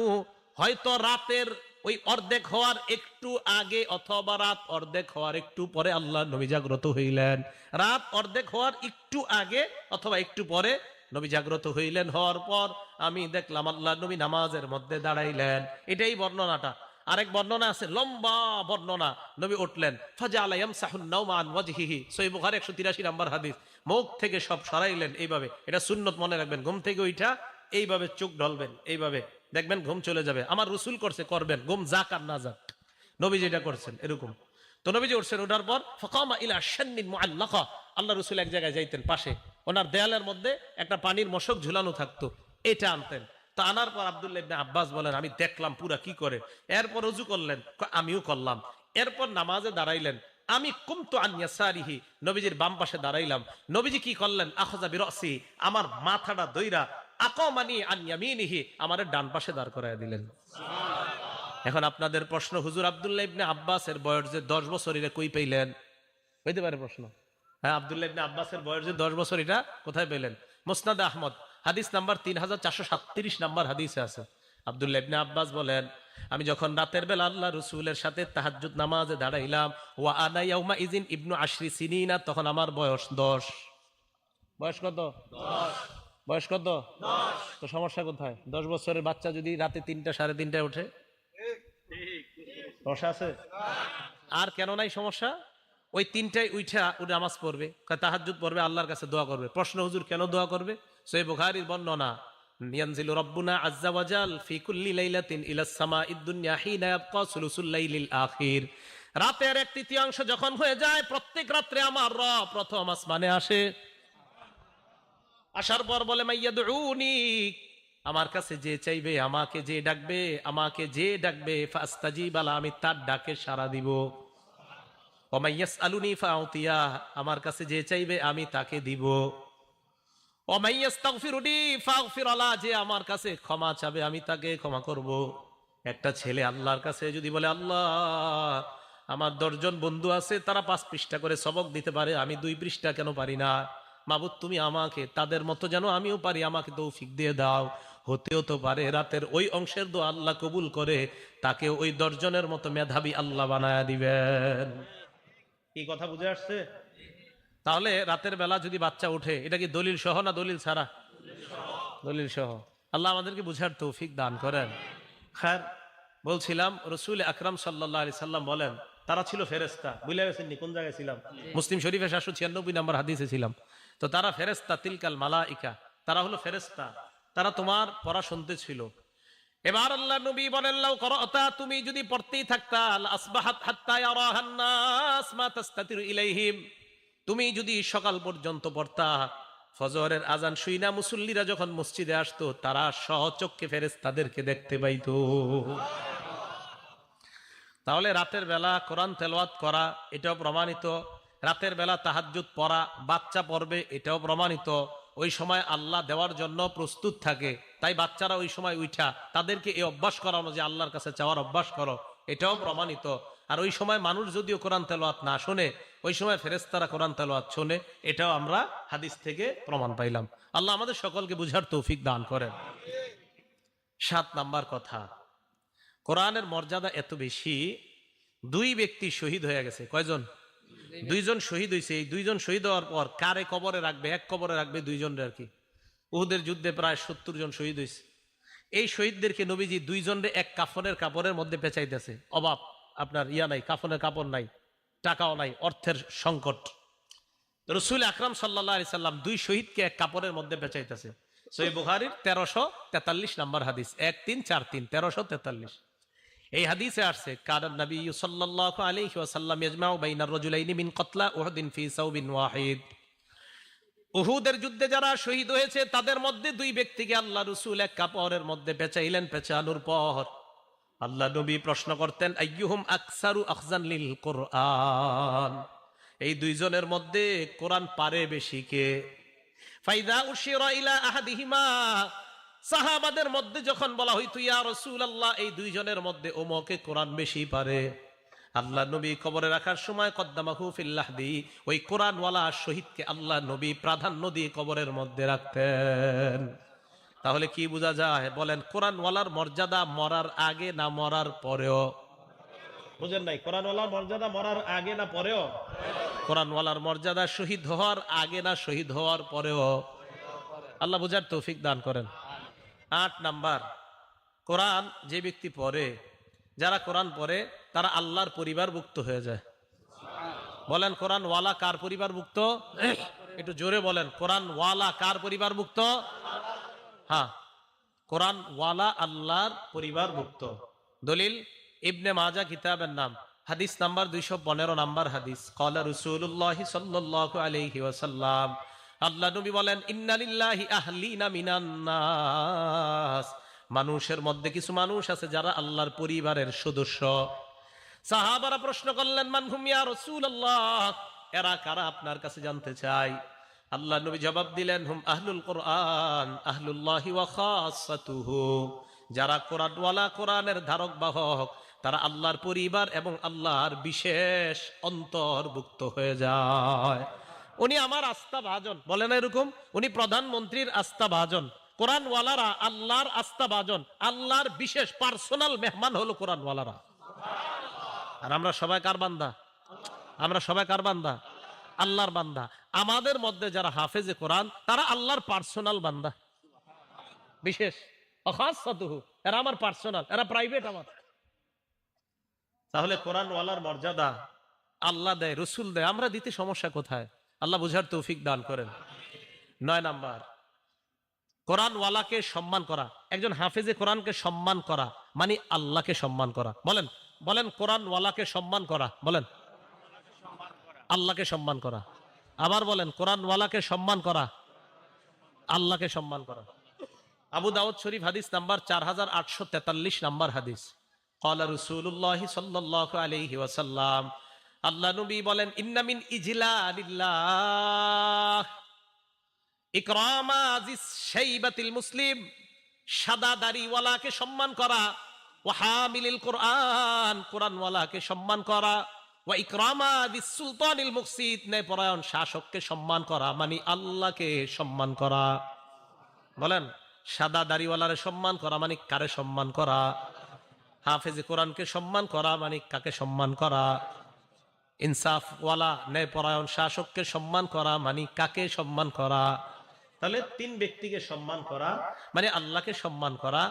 হয়তো রাতের ওই অর্ধেক হওয়ার একটু আগে অথবা রাত অর্ধেক হওয়ার একটু পরে আল্লাহ নবী জাগ্রত হইলেন। রাত অর্ধেক হওয়ার একটু আগে অথবা একটু পরে নবী জাগ্রত হইলেন। হওয়ার পর আমি দেখলাম আল্লাহ নবী নামাজের মধ্যে দাঁড়াইলেন। এটাই বর্ণনাটা। আরেক বর্ণনা আছে, লম্বা বর্ণনা, নবী উঠলেন, ফাজাআলা ইয়ামসাহুন নাওমা আন ওয়াজহিহি, সহিহ বুখারী 183 নম্বর হাদিস। মুখ থেকে সব সরাইলেন এইভাবে। এটা সুন্নত, মনে রাখবেন। ঘুম থেকে উঠা এইভাবে চোখ ঢলবেন, এইভাবে দেখবেন ঘুম চলে যাবে। আমার রাসূল করছে, করবেন, ঘুম যাক আর না যাক। নবী যেটা করছেন এরকম। তো নবীজি উঠছেন, ওঠার পর ফাকামা ইলা শান্নিন মুআল্লাকা, আল্লাহ রাসূল এক জায়গায় যাইতেন, পাশে ওনার দেয়ালের মধ্যে একটা পানির মশক ঝুলানো থাকতো, এটা আনতেন। তা আনার পর আব্দুল্লাহ ইবনে আব্বাস বলেন, আমি দেখলাম পুরা কি করে। এরপর ওযু করলেন, আমিও করলাম। এরপর নামাজে দাঁড়াইলেন, আমি কুমতু আন ইয়াসারিহি, নবীজির বাম পাশে দাঁড়াইলাম। নবীজি কি করলেন, আখাযা বিরাসি, আমার মাথাটা দইরা, আকামানি আন ইয়ামিনিহি, আমার ডান পাশে দাঁড় করায় দিলেন। এখন আপনাদের প্রশ্ন, হুজুর আব্দুল্লাহ ইবনে আব্বাসের বয়স যে 10 বছর, এটা কই পেলেন? হইতে পারে প্রশ্ন। হ্যাঁ, আব্দুল্লাহ ইবনে আব্বাসের বয়স যে 10 বছর, এটা কোথায় পেলেন? মুসনাদ আহমদ হাদিস নাম্বার 3437 নাম্বার হাদিসে আছে। আব্দুল্লাহ ইবনে আব্বাস বলেন, আমি যখন রাতের বেলা আল্লাহ রাসূলের সাথে তাহাজ্জুদ নামাজে দাঁড়াইলাম, ওয়া আনা ইয়াউমা ইযিন ইবনু আশরি সিনিনা, তখন আমার বয়স 10। বয়স কত? 10। বয়স কত? 10। তো সমস্যা কোথায়? 10 বছরের বাচ্চা যদি রাতে 3টা 3:30টায় ওঠে, সমস্যা আছে? আর কেন নাই সমস্যা? ওই 3টায় উঠা ও নামাজ পড়বে, তাহাজ্জুদ পড়বে, আল্লাহর কাছে দোয়া করবে। প্রশ্ন, হুজুর কেন দোয়া করবে? সহিহ বুখারীর বর্ণনা, ইয়ানজিলু রাব্বুনা আযজা ওয়া জাল ফি কুল্লি লাইলাতিন ইলাস সামাঈদ দুনিয়া হিনা ইয়াবকা সুলুসুল লাইলিল আখির। রাতের 1/3 যখন হয়ে যায়, প্রত্যেক রাত্রে আমার রব প্রথম আসমানে আসে। আসার পর বলে, মাইয়াদউনি, আমার কাছে যে চাইবে, আমাকে যে ডাকবে, আমাকে যে ডাকবে, ফাস্তাজিবা লা, আমি তার ডাকে সাড়া দিব। ওয়া মাইয়াসআলুনি ফাউতিয়া, আমার কাছে যে চাইবে আমি তাকে দিব। ওয়া মাইয়াস্তাগফিরুনি ফাগফির লা, যে আমার কাছে ক্ষমা চাবে আমি তাকে ক্ষমা করব। একটা ছেলে আল্লাহর কাছে যদি বলে, আল্লাহ আমার 10 জন বন্ধু আছে, তারা 5 পৃষ্ঠা করে সবক দিতে পারে, আমি 2 পৃষ্ঠা কেন পারি না? মাবুদ তুমি আমাকে তাদের মতো যেন আমিও পারি, আমাকে তৌফিক দিয়ে দাও। হতেও তো পারে রাতের ওই অংশের দোয়া আল্লাহ কবুল করে তাকে ওই 10 জনের মতো মেধাবী আল্লাহ বানায়া দিবেন। কি কথা বুঝে আসছে? তাহলে রাতের বেলা যদি বাচ্চা উঠে, এটা কি দলিল সহ না দলিল ছাড়া? দলিল সহ। আল্লাহ আমাদেরকে বুঝার তৌফিক দান করেন। খার, বলছিলাম রাসূল আকরাম সাল্লাল্লাহু আলাইহি সাল্লাম বলেন, তারা ছিল ফেরেশতা। ভুলে গেছেন নি কোন জায়গায় ছিলাম? মুসলিম শরীফে 796 নম্বর হাদিসে ছিলাম। তো তারা ফেরেশতা, তিলকাল মালাইকা, তারা হলো ফেরেশতা, তারা তোমার পড়া শুনতে ছিল। এবার আল্লাহ নবী বলেন, লাউ করাতা, তুমি যদি পড়তেই থাকতা, আসবাহাত হাত্তা ইয়ারাহান নাস মা তাস্তাতিরু ইলাইহিম, তুমি যদি সকাল পর্যন্ত পড়তা, ফজরের আজান শুইনা মুসল্লিরা যখন মসজিদে আসতো, তারা সচক্ষে ফেরেশতাদেরকে দেখতে পাইতো। তাহলে রাতের বেলা কোরআন তেলাওয়াত করা, এটাও প্রমাণিত। রাতের বেলা তাহাজ্জুদ পড়া, বাচ্চা পড়বে, এটাও প্রমাণিত। ওই সময় আল্লাহ দেওয়ার জন্য প্রস্তুত থাকে, তাই বাচ্চারা ওই সময় উঠা তাদেরকে এই অভ্যাস করানো যে আল্লাহর কাছে চাওয়ার অভ্যাস করো, এটাও প্রমাণিত। আর ওই সময় মানুষ যদিও কোরআন তেলাওয়াত না শোনে, ওই সময় ফেরেশতারা কোরআন তেলাওয়াত শোনে, এটাও আমরা হাদিস থেকে প্রমাণ পাইলাম। আল্লাহ আমাদের সকলকে বুঝার তৌফিক দান করেন। 7 নাম্বার কথা, কোরআনের মর্যাদা এত বেশি, 2 ব্যক্তি শহীদ হয়ে গেছে। কয়জন? 2 জন শহীদ হয়েছে। এই 2 জন শহীদ হওয়ার পর কারে কবরে রাখবে? এক কবরে রাখবে 2 জনের আর কি। উহুদের যুদ্ধে প্রায় 70 জন শহীদ হয়েছে। এই শহীদদেরকে নবীজি 2 জনের এক কাফনের কাপড়ের মধ্যে পেঁচাইতেছে। অভাব, আপনার নাই, কাফনের কাপড় নাই, টাকাও নাই, অর্থের সংকট। রাসূল আকরাম সাল্লাল্লাহু আলাইহি সাল্লাম 2 শহীদকে এক কাপড়ের মধ্যে পেঁচাইতেছে। সহিহ বুখারীর 1343 নম্বর হাদিস, 1343, 1343। এই হাদিসে আসছে, কারণ নবী সাল্লাল্লাহু আলাইহি ওয়াসাল্লাম ইয়াজমাউ বাইনার রাজুলাইনি মিন কতলা উহুদিন ফি সাওবিন ওয়াহিদ। উহুদের যুদ্ধে যারা শহীদ হয়েছে তাদের মধ্যে 2 ব্যক্তিকে আল্লাহ রাসূল এক কাপড়ের মধ্যে পেঁচাইলেন। পেঁচানোর পর আল্লাহ নবী প্রশ্ন করতেন, আইয়ুহুম আকসারু আখজান লিল কুরআন, এই 2 জনের মধ্যে কোরআন পারে বেশি কে? ফাইদা উশিরা ইলা আহাদিহিমা, সাহাবাদের মধ্যে যখন বলা হইতো, ইয়া রাসূলুল্লাহ এই 2 জনের মধ্যে ওমকে কোরআন বেশি পারে, আল্লাহ নবী কবরে রাখার সময় কদ্দামাহু ফিল লাহদি, ওই কোরআনওয়ালা শহীদকে আল্লাহ নবী প্রাধান্য দিয়ে কবরের মধ্যে রাখতেন। তাহলে কি বোঝা যায় বলেন? কোরআনওয়ালার মর্যাদা মরার আগে না মরার পরেও? বুঝেন নাই? কোরআনওয়ালার মর্যাদা মরার আগে না পরেও? কোরআনওয়ালার মর্যাদা শহীদ হওয়ার আগে না শহীদ হওয়ার পরেও? আল্লাহ বুঝার তৌফিক দান করেন। 8 নাম্বার, কোরআন যে ব্যক্তি পড়ে, যারা কোরআন পড়ে তারা আল্লাহর পরিবারভুক্ত হয়ে যায়। বলেন কোরআনওয়ালা কার পরিবারভুক্ত? একটু জোরে বলেন, কোরআনওয়ালা কার পরিবারভুক্ত? হ্যাঁ, কোরআনওয়ালা আল্লাহর পরিবারভুক্ত। দলিল ইবনে মাজাহ কিতাবের নাম, হাদিস নাম্বার 215 নাম্বার হাদিস। ক্বালা রাসূলুল্লাহ সাল্লাল্লাহু আলাইহি ওয়াসাল্লাম, আল্লাহ নবী বলেন, ইন্না লিল্লাহি আহলিনা মিনান নাস, মানুষের মধ্যে কিছু মানুষ আছে যারা আল্লাহর পরিবারের সদস্য। সাহাবারা প্রশ্ন করলেন, মান হুম ইয়া রাসূলুল্লাহ, এরা কারা আপনার কাছে জানতে চাই। আল্লাহ নবী জবাব দিলেন, হুম আহলুল কোরআন আহলুল্লাহি ওয়া খাসাতুহু, যারা কোরআনওয়ালা, কোরআনের ধারক বাহক, তারা আল্লাহর পরিবার এবং আল্লাহর বিশেষ অন্তর্ভুক্ত হয়ে যায়। উনি আমার আস্থা ভাজন, বলে না এরকম? উনি প্রধানমন্ত্রীর আস্থা ভাজন। কোরআনওয়ালারা আল্লাহর আস্থা ভাজন, আল্লাহর বিশেষ পার্সোনাল মেহমান হলো কোরআনওয়ালারা। আর আমরা সবাই কার বান্দা? আমরা সবাই কার বান্দা? আল্লাহর বান্দা। আমাদের মধ্যে যারা হাফেজে কোরআন, তারা আল্লাহর পার্সোনাল বান্দা, বিশেষ। এরা আমার পার্সোনাল, এরা প্রাইভেট আমার। তাহলে কোরআনওয়ালার মর্যাদা আল্লাহ দেয়, রসুল দেয়, আমরা দিতে সমস্যা কোথায়? আল্লাহ বুঝার তৌফিক দান করেন। 9 নাম্বার, কোরআনওয়ালাকে সম্মান করা, একজন হাফেজে কোরআনকে সম্মান করা মানে আল্লাহকে সম্মান করা। বলেন বলেন, কোরআনওয়ালাকে সম্মান করা, বলেন আল্লাহকে সম্মান করা। আবার বলেন, কোরআনওয়ালাকে সম্মান করা, আল্লাহকে সম্মান করা। আবু দাউদ শরীফ হাদিস নাম্বার 4843 নাম্বার হাদিস। ক্বালা রাসূলুল্লাহ সাল্লাল্লাহু আলাইহি ওয়াসাল্লাম, আল্লাহ নবী বলেন, ইন্না মিন ইজলালিল্লাহ ইকরামা যিস শাইবাতিল মুসলিম, সাদা দাড়িওয়ালাকে সম্মান করা, ওয়া হামিলিল কোরআন, কোরআনওয়ালাকে সম্মান করা, ওয়া ইকরামা যিস সুলতানিল মুকসিত, ন্যায়পরায়ণ শাসককে সম্মান করা মানে আল্লাহকে সম্মান করা। বলেন, সাদা দাড়িওয়ালারে সম্মান করা মানে কারে সম্মান করা? হাফেজে কোরআনকে সম্মান করা মানে কাকে সম্মান করা? ইনসাফওয়ালা ন্যায়পরায়ণ শাসককে সম্মান করা মানে কাকে সম্মান করা? তাহলে তিন ব্যক্তিকে সম্মান করা মানে আল্লাহকে সম্মান করা।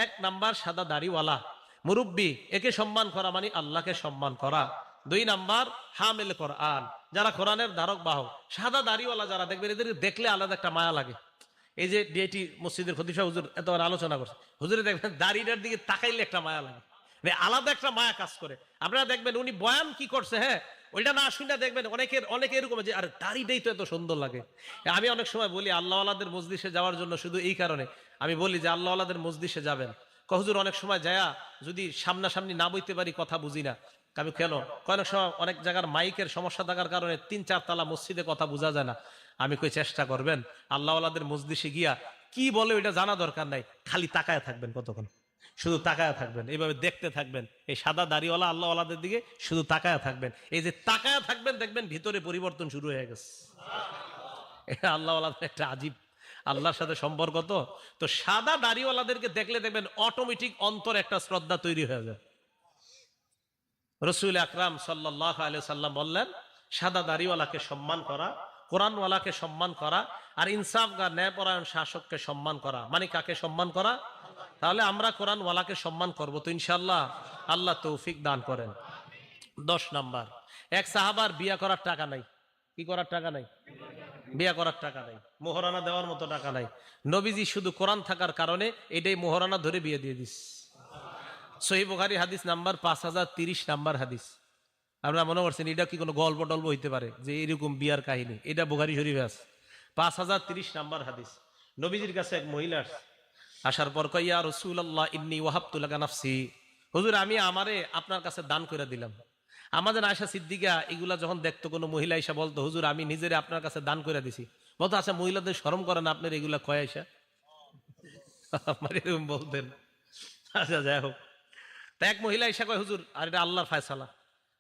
এক নাম্বার সাদা দাড়িওয়ালা মুরব্বী, একে সম্মান করা মানে আল্লাহকে সম্মান করা। দুই নাম্বার হামিল কোরআন, যারা কোরআনের ধারক বাহক। সাদা দাড়িওয়ালা যারা দেখবেন, এদের দেখলে আলাদা একটা মায়া লাগে। এই যে ডিআইটি মসজিদের খতিব সাহেব হুজুর এতবার আলোচনা করছে, হুজুরে দেখবেন দাড়িটার দিকে তাকাইলে একটা মায়া লাগে, আলাদা একটা মায়া কাজ করে। আপনারা দেখবেন উনি বয়ান কি করছে, হ্যাঁ ওইটা না শুনে দেখবেন অনেকে এরকম যে আরে দাড়িটাই তো এত সুন্দর লাগে। আমি অনেক সময় বলি আল্লাহওয়ালাদের মজলিসে যাওয়ার জন্য শুধু এই কারণে আমি বলি যে আল্লাহওয়ালাদের মজলিসে যাবেন। হুজুর অনেক সময় যায়া যদি সামনাসামনি না বইতে পারি কথা বুঝি না। আমি কেন, অনেক সময় অনেক জায়গার মাইকের সমস্যা থাকার কারণে 3-4 তালা মসজিদে কথা বোঝা যায় না। আমি কই চেষ্টা করবেন আল্লাহওয়ালাদের মজলিসে গিয়া কি বলে ওইটা জানা দরকার নাই, খালি তাকায় থাকবেন, কতক্ষণ শুধু তাকায় থাকবেন, এইভাবে দেখতে থাকবেন। এই সাদা দাড়িওয়ালা আল্লাহওয়ালাদের দিকে শুধু তাকায় থাকবেন। এই যে তাকায় থাকবেন দেখবেন ভিতরে পরিবর্তন শুরু হয়ে গেছে। এটা আল্লাহওয়ালাদের একটা আজীব আল্লাহর সাথে সম্পর্ক। তো সাদা দাড়িওয়ালাদেরকে দেখলে দেখবেন অটোমেটিক অন্তর একটা শ্রদ্ধা তৈরি হয়ে যায়। রাসূল আকরাম সাল্লাল্লাহু আলাইহি সাল্লাম বললেন, সাদা দাড়িওয়ালাকে সম্মান করা, কোরআনওয়ালাকে সম্মান করা, আর ইনসাফগার ন্যায়পরায়ণ শাসককে সম্মান করা মানে কাকে সম্মান করা? তাহলে আমরা কোরআনওয়ালাকে সম্মান করবো তো ইনশাআল্লাহ। আল্লাহ তৌফিক দান করেন। 10 নাম্বার, এক সাহাবার বিয়া করার টাকা নাই। কি করার টাকা নাই? বিয়া করার টাকা নাই, মোহরানা দেওয়ার মতো টাকা নাই। নবীজি শুধু কোরআন থাকার কারণে এটাই মোহরানা ধরে বিয়ে দিয়ে দিস। সহিহ বুখারী হাদিস নাম্বার 5030 নাম্বার হাদিস। আমরা মনে করছেন এটা কি কোনো গল্প টল্প হইতে পারে যে এরকম বিয়ার কাহিনী? এটা বুখারী শরীফে আছে, 5030 নাম্বার হাদিস। নবীজির কাছে এক মহিলা আসার পর কয়, ইয়া রাসূলুল্লাহ ইন্নী ওয়াহাবতু লাকা নাফসি, হুজুর আমি আমারে আপনার কাছে দান করে দিলাম। আমাদের আয়েশা সিদ্দিকা এগুলা যখন দেখতো, কোনো মহিলা এসে বলতো হুজুর আমি নিজেরে আপনার কাছে দান করে দিছি, বলতো আচ্ছা মহিলাদের শরম করে না আপনার এগুলা কয় আয়েশা? আমার এরকম বলতেন। আচ্ছা যাই হোক, তা এক মহিলা এসে কয় হুজুর আর এটা আল্লাহর ফায়সালা,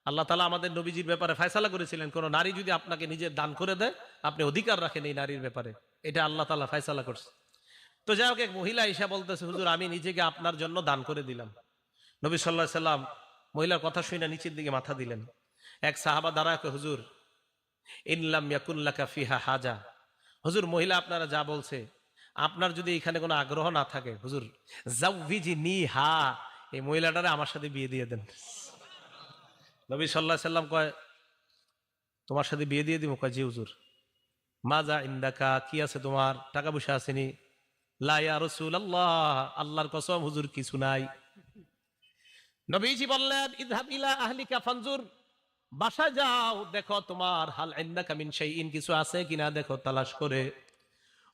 আল্লাহ তাআলা আমাদের নবীজির ব্যাপারে ফায়সালা করেছিলেন, কোন নারী যদি আপনাকে নিজের দান করে দেয় আপনি অধিকার রাখেন এই নারীর ব্যাপারে, এটা আল্লাহ তাআলা ফায়সালা করছে। তো যাই হোক, এক মহিলা এসে বলতেছে হুজুর আমি নিজেকে আপনার জন্য দান করে দিলাম। নবী সাল্লাল্লাহু আলাইহি সাল্লাম মহিলার কথা শুনে নিচের দিকে মাথা দিলেন। এক সাহাবা দাঁড়ায় কয়, হুজুর ইনলাম ইয়াকুন লাকা ফিহা হাজা, হুজুর মহিলা আপনারা যা বলছে আপনার যদি এখানে কোনো আগ্রহ না থাকে হুজুর জাউযিনিহা, এই মহিলাটারে আমার সাথে বিয়ে দিয়ে দেন। নবী সাল্লাল্লাহু আলাইহি সাল্লাম কয় তোমার সাথে বিয়ে দিয়ে দিব? কয় জি হুজুর। মাজা ইন্দাকা, কি আছে তোমার, টাকা পয়সা আসেনি? লা ইয়া রাসূলুল্লাহ, আল্লাহর কসম হুজুর কিছু নাই। নবীজি বললেন ইযহাব ইলা আহলিকা ফানজুর, বাসায় যাও দেখো তোমার হাল ইন্দাকা মিন শাইইন, কিছু আছে কিনা দেখো তালাশ করে।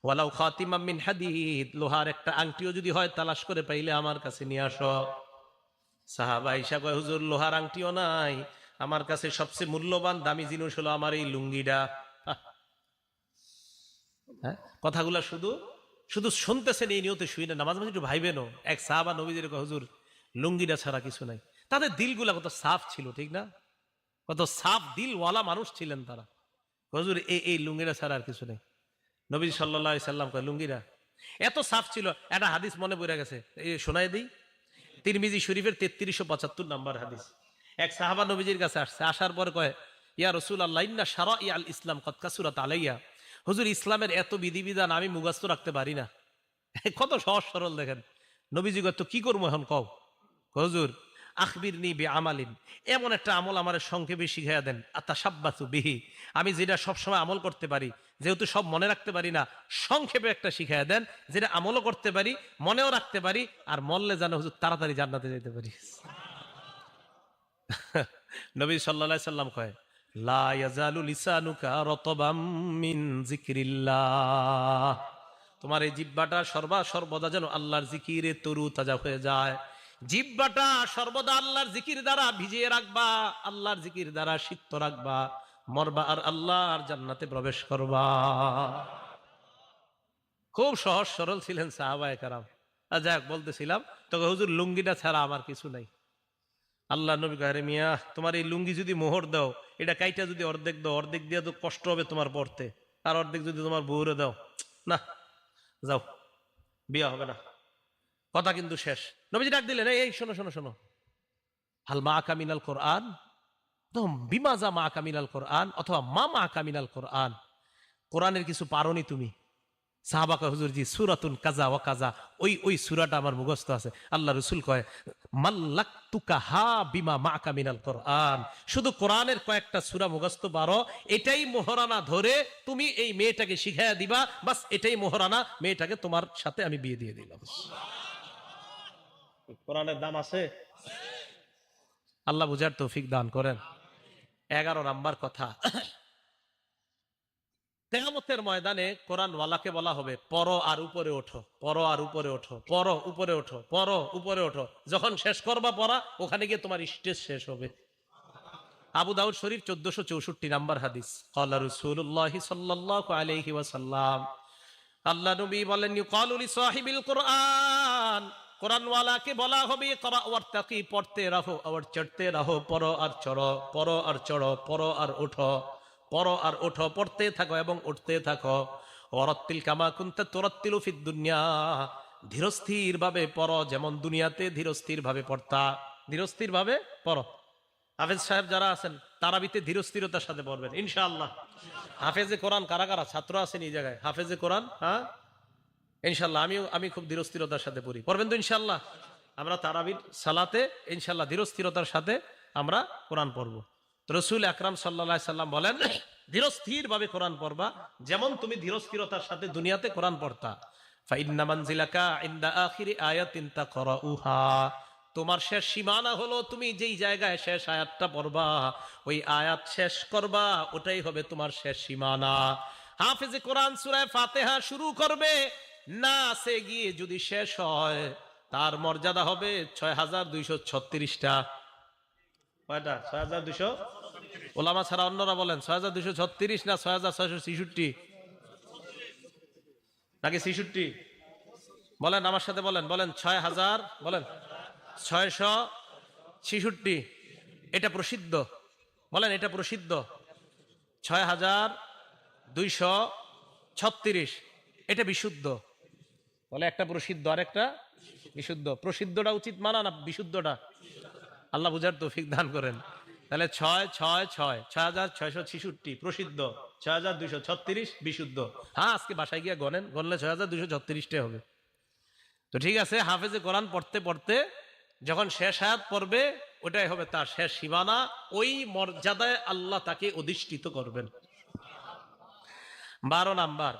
ওয়ালাউ খাতিমাম মিন হাদিদ, লোহার একটা আংটিও যদি হয় তালাশ করে পাইলে আমার কাছে নিয়ে আসো। সাহাবা আয়েশা কয় হুজুর লোহার আংটিও নাই, আমার কাছে সবচেয়ে মূল্যবান দামি জিনিস হলো আমার এই লুঙ্গিটা। হ্যাঁ, কথাগুলা শুধু শুধু শুনতেছেন এই নিয়তে শুই না, মাঝে মাঝে একটু ভাইবেনও। এক সাহাবা নবীজির কয় হুজুর লুঙ্গিটা ছাড়া কিছু নাই। তাদের দিলগুলা কত সাফ ছিল, ঠিক না? কত সাফ দিলওয়ালা মানুষ ছিলেন তারা। হুজুর এই লুঙ্গিটা ছাড়া আর কিছু নেই। নবী সাল্লাল্লাহু আলাইহি সাল্লাম কয় লুঙ্গিটা এত সাফ ছিল। একটা হাদিস মনে পড়ে গেছে, এই শোনায় দিই। তিরমিজি শরীফের 3375 নাম্বার হাদিস। এক সাহাবা নবীজির কাছে আসছে, আসার পর কয় ইয়া রাসূলুল্লাহ ইন্না শারা'i আল ইসলাম কদ কাসুরাত আলাইয়া, হুজুর ইসলামের এত বিধিবিধান আমি মুখস্থ রাখতে পারি না। কত সহজ সরল দেখেন। নবীজি কয় তো কি করবো এখন কও? হুজুর আখবিরনি বিআমালিন, এমন একটা আমল আমার সংক্ষেপে শিখাইয়া দেন, আতাশাব্বাসু বিহি, আমি যেটা সবসময় আমল করতে পারি, যেহেতু সব মনে রাখতে পারি না, সংক্ষেপে একটা শিখাইয়া দেন যেটা আমলও করতে পারি, মনেও রাখতে পারি, আর মরলে যেন হুজুর তাড়াতাড়ি জান্নাতে যেতে পারি। নবী সাল্লাল্লাহু আলাইহি সাল্লাম কয়, লা ইয়াজালু লিসানুকা রতবাম মিন যিকরিল্লাহ, তোমার এই জিহ্বাটা সর্বদা যেন আল্লাহর জিকিরে তরু তাজা হয়ে যায়। জিহ্বাটা সর্বদা আল্লাহর জিকির দ্বারা ভিজিয়ে রাখবা, আল্লাহর জিকির দ্বারা সিক্ত রাখবা, মরবা আর আল্লাহর জান্নাতে প্রবেশ করবা। খুব সহজ সরল ছিলেন সাহাবায়ে কেরাম। যাক, বলতেছিলাম তোকে হুজুর লুঙ্গিটা ছাড়া আমার কিছু নাই। আল্লাহ নবী কয়, মিয়া তোমার এই লুঙ্গি যদি মোহর দাও, এটা কাইটা যদি অর্ধেক দাও, অর্ধেক দিয়ে তো কষ্ট হবে তোমার পড়তে, আর অর্ধেক যদি তোমার বউরে দাও, না যাও, বিয়া হবে না। কথা কিন্তু শেষ। নবীজি ডাক দিলেন, এই শোনো শোনো শোনো, হাল মা কামিনাল কোরআন, তো বিমাজা মা কামিনাল কোরআন, অথবা মা কামিনাল কোরআন, কোরআনের কিছু পারোনি তুমি? সাহাবা কয়, হুজুর জি, সূরাতুন কাজা ওয়া কাজা, ওই সূরাটা আমার মুখস্থ আছে। আল্লাহ রাসূল কয়, মাল্লাকতুকা হা বিমা মাআকা মিনাল কোরআন, শুধু কোরআনের কয়েকটা সূরা মুখস্থ পারো, এটাই মোহরানা ধরে তুমি এই মেয়েটাকে শিখাইয়া দিবা, বাস এটাই মোহরানা, মেয়েটাকে তোমার সাথে আমি বিয়ে দিয়ে দিলাম। কোরআনের দাম আছে। আল্লাহ বুঝার তৌফিক দান করেন। 11 নাম্বার কথা, কিয়ামতের ময়দানে কোরআনওয়ালাকে বলা হবে, পড়ো আর উপরে ওঠো, পড়ো আর উপরে ওঠো, পড়ো উপরে ওঠো, পড়ো উপরে ওঠো। যখন শেষ করবা পড়া, ওখানে গিয়ে তোমার স্টেজ শেষ হবে। আবু দাউদ শরীফ 1464 নাম্বার হাদিস। ক্বালা রাসূলুল্লাহ সাল্লাল্লাহু আলাইহি ওয়াসাল্লাম, আল্লাহ নবী বলেন, ইউকালু লিসাহিবিল কোরআন, কোরআনওয়ালাকে বলা হবে, করা ওয়ারতাকি, পড়তে রাহো আর চড়তে রাহো, পড়ো আর চড়ো, পড়ো আর চড়ো, পড়ো আর ওঠো, পড়ো আর ওঠো, পড়তে থাকো এবং উঠতে থাকো। ওয়ারাত্তিল কামা কুনতা তুরাত্তিলু ফিদ দুনিয়া, ধীরস্থির ভাবে পড়ো, যেমন দুনিয়াতে ধীরস্থির ভাবে পড়তা, ধীরস্থির ভাবে পড়ো। হাফেজ সাহেব যারা আছেন, তারাবিতে ধীরস্থিরতার সাথে পড়বেন ইনশাআল্লাহ। হাফেজে কোরআন কারা কারা ছাত্র আছেন এই জায়গায়? হাফেজে কোরআন, হ্যাঁ ইনশাআল্লাহ। আমি খুব ধীরস্থিরতার সাথে পড়ি, পড়বেন তো ইনশাআল্লাহ? আমরা তারাবির সালাতে ইনশাআল্লাহ ধীরস্থিরতার সাথে আমরা কোরআন পড়বো। রাসূল আকরাম সাল্লাল্লাহু আলাইহি সাল্লাম বলেন, ধীরস্থির ভাবে কোরআন পড়বা, যেমন তুমি ধীরস্থিরতার সাথে দুনিয়াতে কোরআন পড়তা। ফাইন্না মানজিলাকা ইনদা আখিরি আয়াতিন তাকরাউহা, তোমার শেষ সীমানা হলো তুমি যেই জায়গায় শেষ আয়াতটা পড়বা, ওই আয়াত শেষ করবা, ওটাই হবে তোমার শেষ সীমানা। হাফেজে কোরআন সূরা ফাতিহা শুরু করবে, না সে গিয়ে যদি শেষ হয়, তার মর্যাদা হবে 6236টা। কয়টা? 6200। ওলামা ছাড়া অন্যরা বলেন 6236 না 6666 নাকি 66? বলেন আমার সাথে, বলেন বলেন 6000, বলেন 666। এটা প্রসিদ্ধ, বলেন এটা প্রসিদ্ধ। 6236, এটা বিশুদ্ধ। বলে একটা প্রসিদ্ধ আর একটা বিশুদ্ধ। প্রসিদ্ধটা উচিত মানা না বিশুদ্ধটা? আল্লাহ বুঝার তৌফিক দান করেন। তাহলে 6666 প্রসিদ্ধ, 6236 বিশুদ্ধ। হ্যাঁ, আজকে বাসায় গিয়ে গনেন, গনলে 6236টাই হবে। তো ঠিক আছে, হাফেজে কোরআন পড়তে পড়তে যখন শেষ আয়াত পড়বে, ওটাই হবে তার শেষ সীমানা, ওই মর্যাদায় আল্লাহ তাকে অধিষ্ঠিত করবেন। 12 নাম্বার,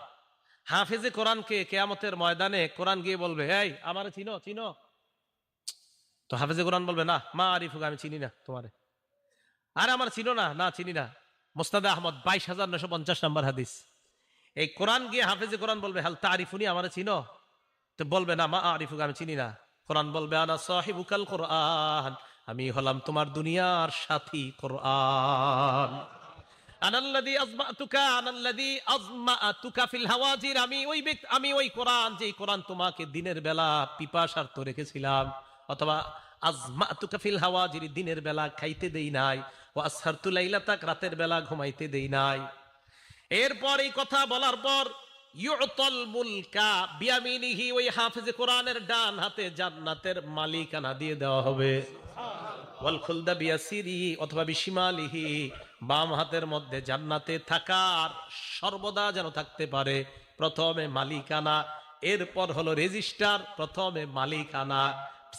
হাফেজে কোরআনকে কিয়ামতের ময়দানে কোরআন গিয়ে বলবে, এই আমারে চিনো চিনো? তো হাফেজে কোরআন বলবে, না মা আরিফুকে আমি চিনি না তোমারে। আরে আমার চিনো না? না চিনি না। মুসনাদে আহমদ 22950 নাম্বার হাদিস। এই কোরআন গিয়ে হাফেজে কোরআন বলবে, হাল তারিফুনি, আমারে চিনো? তো বলবে, না মা আরিফুকে আমি চিনি না। কোরআন বলবে, আনা সাহিবুকাল কোরআন, আমি হলাম তোমার দুনিয়ার সাথী কোরআন। আনাল্লাযী আযমাতুকা আনাল্লাযী আযমাতুকা ফিল হাওয়াজির, আমি ওই কোরআন, যেই কোরআন তোমাকে দিনের বেলা পিপাসার্ত রেখেছিলাম, অথবা আযমাতুকা ফিল হাওয়াজির, দিনের বেলা খাইতে দেই নাই, ওয়া আসহারতু লাইলাতাক, রাতের বেলা ঘুমাইতে দেই নাই। এরপর এই কথা বলার পর, ইউতাল মুলকা বিয়ামিনিহি, ওই হাফেজে কোরআনের ডান হাতে জান্নাতের মালিকানা দিয়ে দেওয়া হবে। ওয়াল খুলদা বিয়াসিরিহি, অথবা বিশিমালিহি, বাম হাতের মধ্যে জান্নাতে থাকার সর্বদা যেন থাকতে পারে। প্রথমে মালিকানা, এরপর হলো রেজিস্টার, প্রথমে মালিকানা,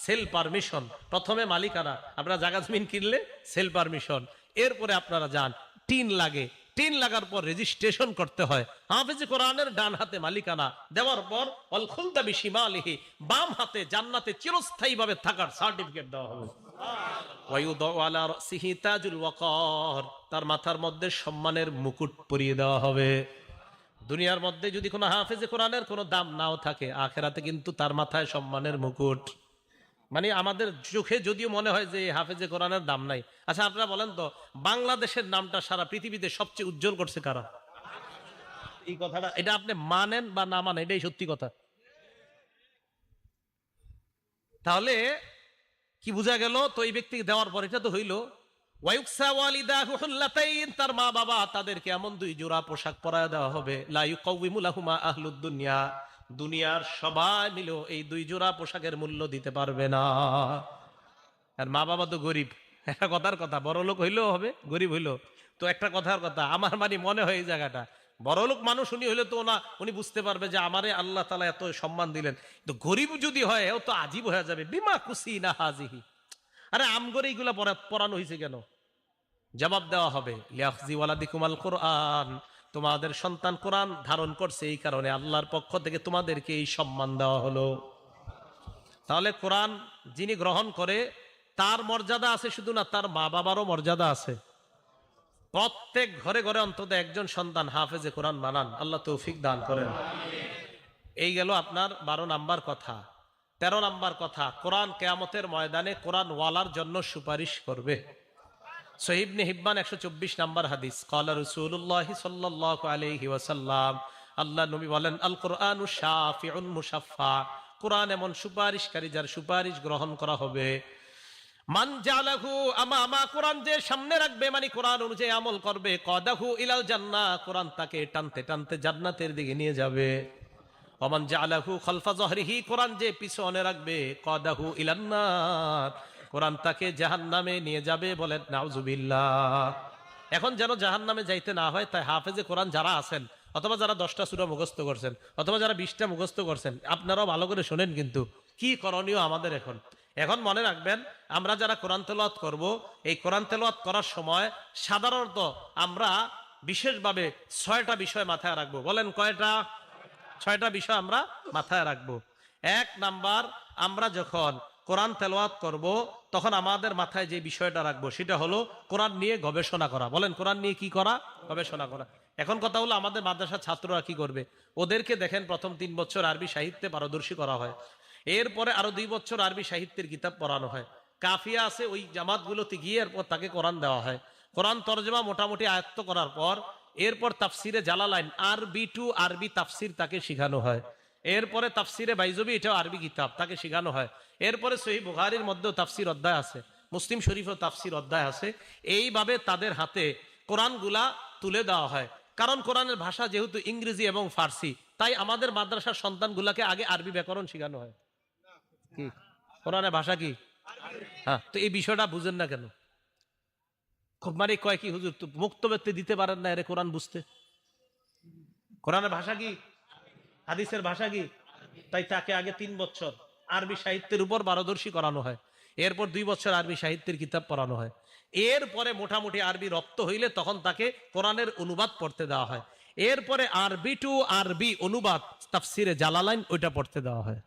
সেল পারমিশন, প্রথমে মালিকানা, আপনারা জায়গা জমিন কিনলে সেল পারমিশন, এরপরে আপনারা যান, টিন লাগে, টিন লাগার পর রেজিস্ট্রেশন করতে হয়, হাফেজে কোরআনের ডান হাতে মালিকানা দেওয়ার পর অল খুলদা বিশিমালিহি, বাম হাতে জান্নাতে চিরস্থায়ী ভাবে থাকার সার্টিফিকেট দেওয়া হবে। ওয়ায়ুদাউ আলা রাসিহি তাজুল ওয়াকার, তার মাথার মধ্যে সম্মানের মুকুট পরিয়ে দেওয়া হবে। দুনিয়ার মধ্যে যদি কোনো হাফেজে কোরআনের কোনো দাম নাও থাকে, আখেরাতে কিন্তু তার মাথায় সম্মানের মুকুট। মানে আমাদের চোখে যদিও মনে হয় যে হাফেজে কোরআনের দাম নাই, আচ্ছা আপনারা বলেন তো, বাংলাদেশের নামটা সারা পৃথিবীতে সবচেয়ে উজ্জ্বল করছে কারা? এই কথাটা, এটা আপনি মানেন বা না মানেন, এটাই সত্যি কথা। তাহলে কি বোঝা গেল? তো এই ব্যক্তিকে দেওয়ার পর এটা তো হইল ওয়ায়ুকসা ওয়ালিদাহু হুল্লাতাইন, তার মা বাবা তাদেরকে এমন 2 জোড়া পোশাক পরায় দেওয়া হবে, লা ইউকাউইমু লাহুমা আহলুদ দুনিয়া, দুনিয়ার সবাই মিলেও এই 2 জোড়া পোশাকের মূল্য দিতে পারবে না। আর মা বাবা তো গরিব, একটা কথার কথা, বড় লোক হইলেও হবে, গরিব হইলো তো একটা কথার কথা। আমার মানে মনে হয় এই জায়গাটা, বড়লোক মানুষ উনি হইলে তো না, উনি বুঝতে পারবে যে আমারে আল্লাহ তাআলা এত সম্মান দিলেন, তো গরিব যদি হয় ও তো আজীব হয়ে যাবে। বিমা কুসি না হাজিহি, আরে আমগরে এইগুলা পড়ানো হয়েছে কেন? জবাব দেওয়া হবে, লিয়াখজি ওয়ালাদিকুমাল কোরআন, তোমাদের সন্তান কোরআন ধারণ করছে, এই কারণে আল্লাহর পক্ষ থেকে তোমাদেরকে এই সম্মান দেওয়া হলো। তাহলে কোরআন যিনি গ্রহণ করে তার মর্যাদা আছে শুধু না, তার মা বাবারও মর্যাদা আছে। প্রত্যেক ঘরে ঘরে অন্তত একজন সন্তান হাফেজে কোরআন বানান, আল্লাহ তৌফিক দান করেন। এই গেল আপনার 12 নাম্বার কথা। 13 নাম্বার কথা, কোরআন কিয়ামতের ময়দানে কোরআন ওয়ালার জন্য সুপারিশ করবে। সহিহ ইবনে হিব্বান 124 নাম্বার হাদিস, ক্বালা রাসূলুল্লাহ সাল্লাল্লাহু আলাইহি ওয়াসাল্লাম, আল্লাহ নবী বলেন, আল কোরআনু শাফিউন মুশাফফা, কোরআন এমন সুপারিশকারী যার সুপারিশ গ্রহণ করা হবে। মান জালাহু আমামা, কোরআন যে সামনে রাখবে মানে কোরআন অনুযায়ী আমল করবে, কদাহু ইলাল জান্নাহ, কোরআন তাকে টানতে টানতে জান্নাতের দিকে নিয়ে যাবে। ওমান জালাহু খালফা যহরিহি, কোরআন যে পিছনে রাখবে, কদাহু ইলান নার, কোরআন তাকে জাহান্নামে নিয়ে যাবে। বলেন নাউজুবিল্লাহ। এখন যেন জাহান্নামে যাইতে না হয়, তাই হাফেজে কোরআন যারা আছেন, অথবা যারা 10টা সূরা মুখস্থ করছেন, অথবা যারা 20টা মুখস্থ করছেন, আপনারাও ভালো করে শোনেন কিন্তু কি করণীয় আমাদের। এখন মনে রাখবেন, আমরা যারা কোরআন তেলাওয়াত করব, এই কোরআন তেলাওয়াত করার সময় সাধারণত আমরা বিশেষভাবে 6টা বিষয় মাথায় রাখবো। বলেন কয়টা? 6টা বিষয় আমরা মাথায় রাখবো। 1 নাম্বার, আমরা যখন কোরআন তেলাওয়াত করব তখন আমাদের মাথায় যে বিষয়টা রাখবো সেটা হলো কোরআন নিয়ে গবেষণা করা। বলেন কোরআন নিয়ে কি করা? গবেষণা করা। এখন কথা হলো, আমাদের মাদ্রাসার ছাত্ররা কি করবে? ওদেরকে দেখেন প্রথম 3 বছর আরবি সাহিত্যে পারদর্শী করা হয়, এরপরে আরো 2 বছর আরবি সাহিত্যের কিতাব পড়ানো হয়, কাফিয়া আছে ওই জামাতগুলোতে গিয়ে এরপর তাকে কোরআন দেওয়া হয়। কোরআন তরজমা মোটামুটি আয়ত্ত করার পর এরপর তাফসিরে জালালাইন আরবি টু আরবি তাফসির তাকে শেখানো হয়। এরপরে তাফসিরে বাইজবি, এটাও আরবি কিতাব, তাকে শেখানো হয়। এরপরে সহিহ বুখারীর মধ্যেও তাফসির অধ্যায় আছে, মুসলিম শরীফেও তাফসির অধ্যায় আছে। এইভাবে তাদের হাতে কোরআনগুলা তুলে দেওয়া হয়। কারণ কোরআনের ভাষা যেহেতু ইংরেজি এবং ফার্সি, তাই আমাদের মাদ্রাসার সন্তানগুলাকে আগে আরবি ব্যাকরণ শেখানো হয়। কি কোরআনের ভাষা কি? হ্যাঁ, তো এই বিষয়টা বুঝেন না কেন? খুব মানে কয় কি হুজুর, তো মুক্তব্যতে দিতে পারেন না এর কোরআন বুঝতে? কোরআনের ভাষা কি? হাদিসের ভাষা কি? তাই তাকে আগে 3 বছর আরবি সাহিত্যের উপর পারদর্শী করানো হয়, এরপর 2 বছর আরবি সাহিত্যের কিতাব পড়ানো হয়। এরপরে মোটামুটি আরবি রপ্ত হইলে তখন তাকে কোরআনের অনুবাদ পড়তে দেওয়া হয়। এরপরে আরবি টু আরবি অনুবাদ তাফসিরে জালালাইন, ওইটা পড়তে দেওয়া হয়।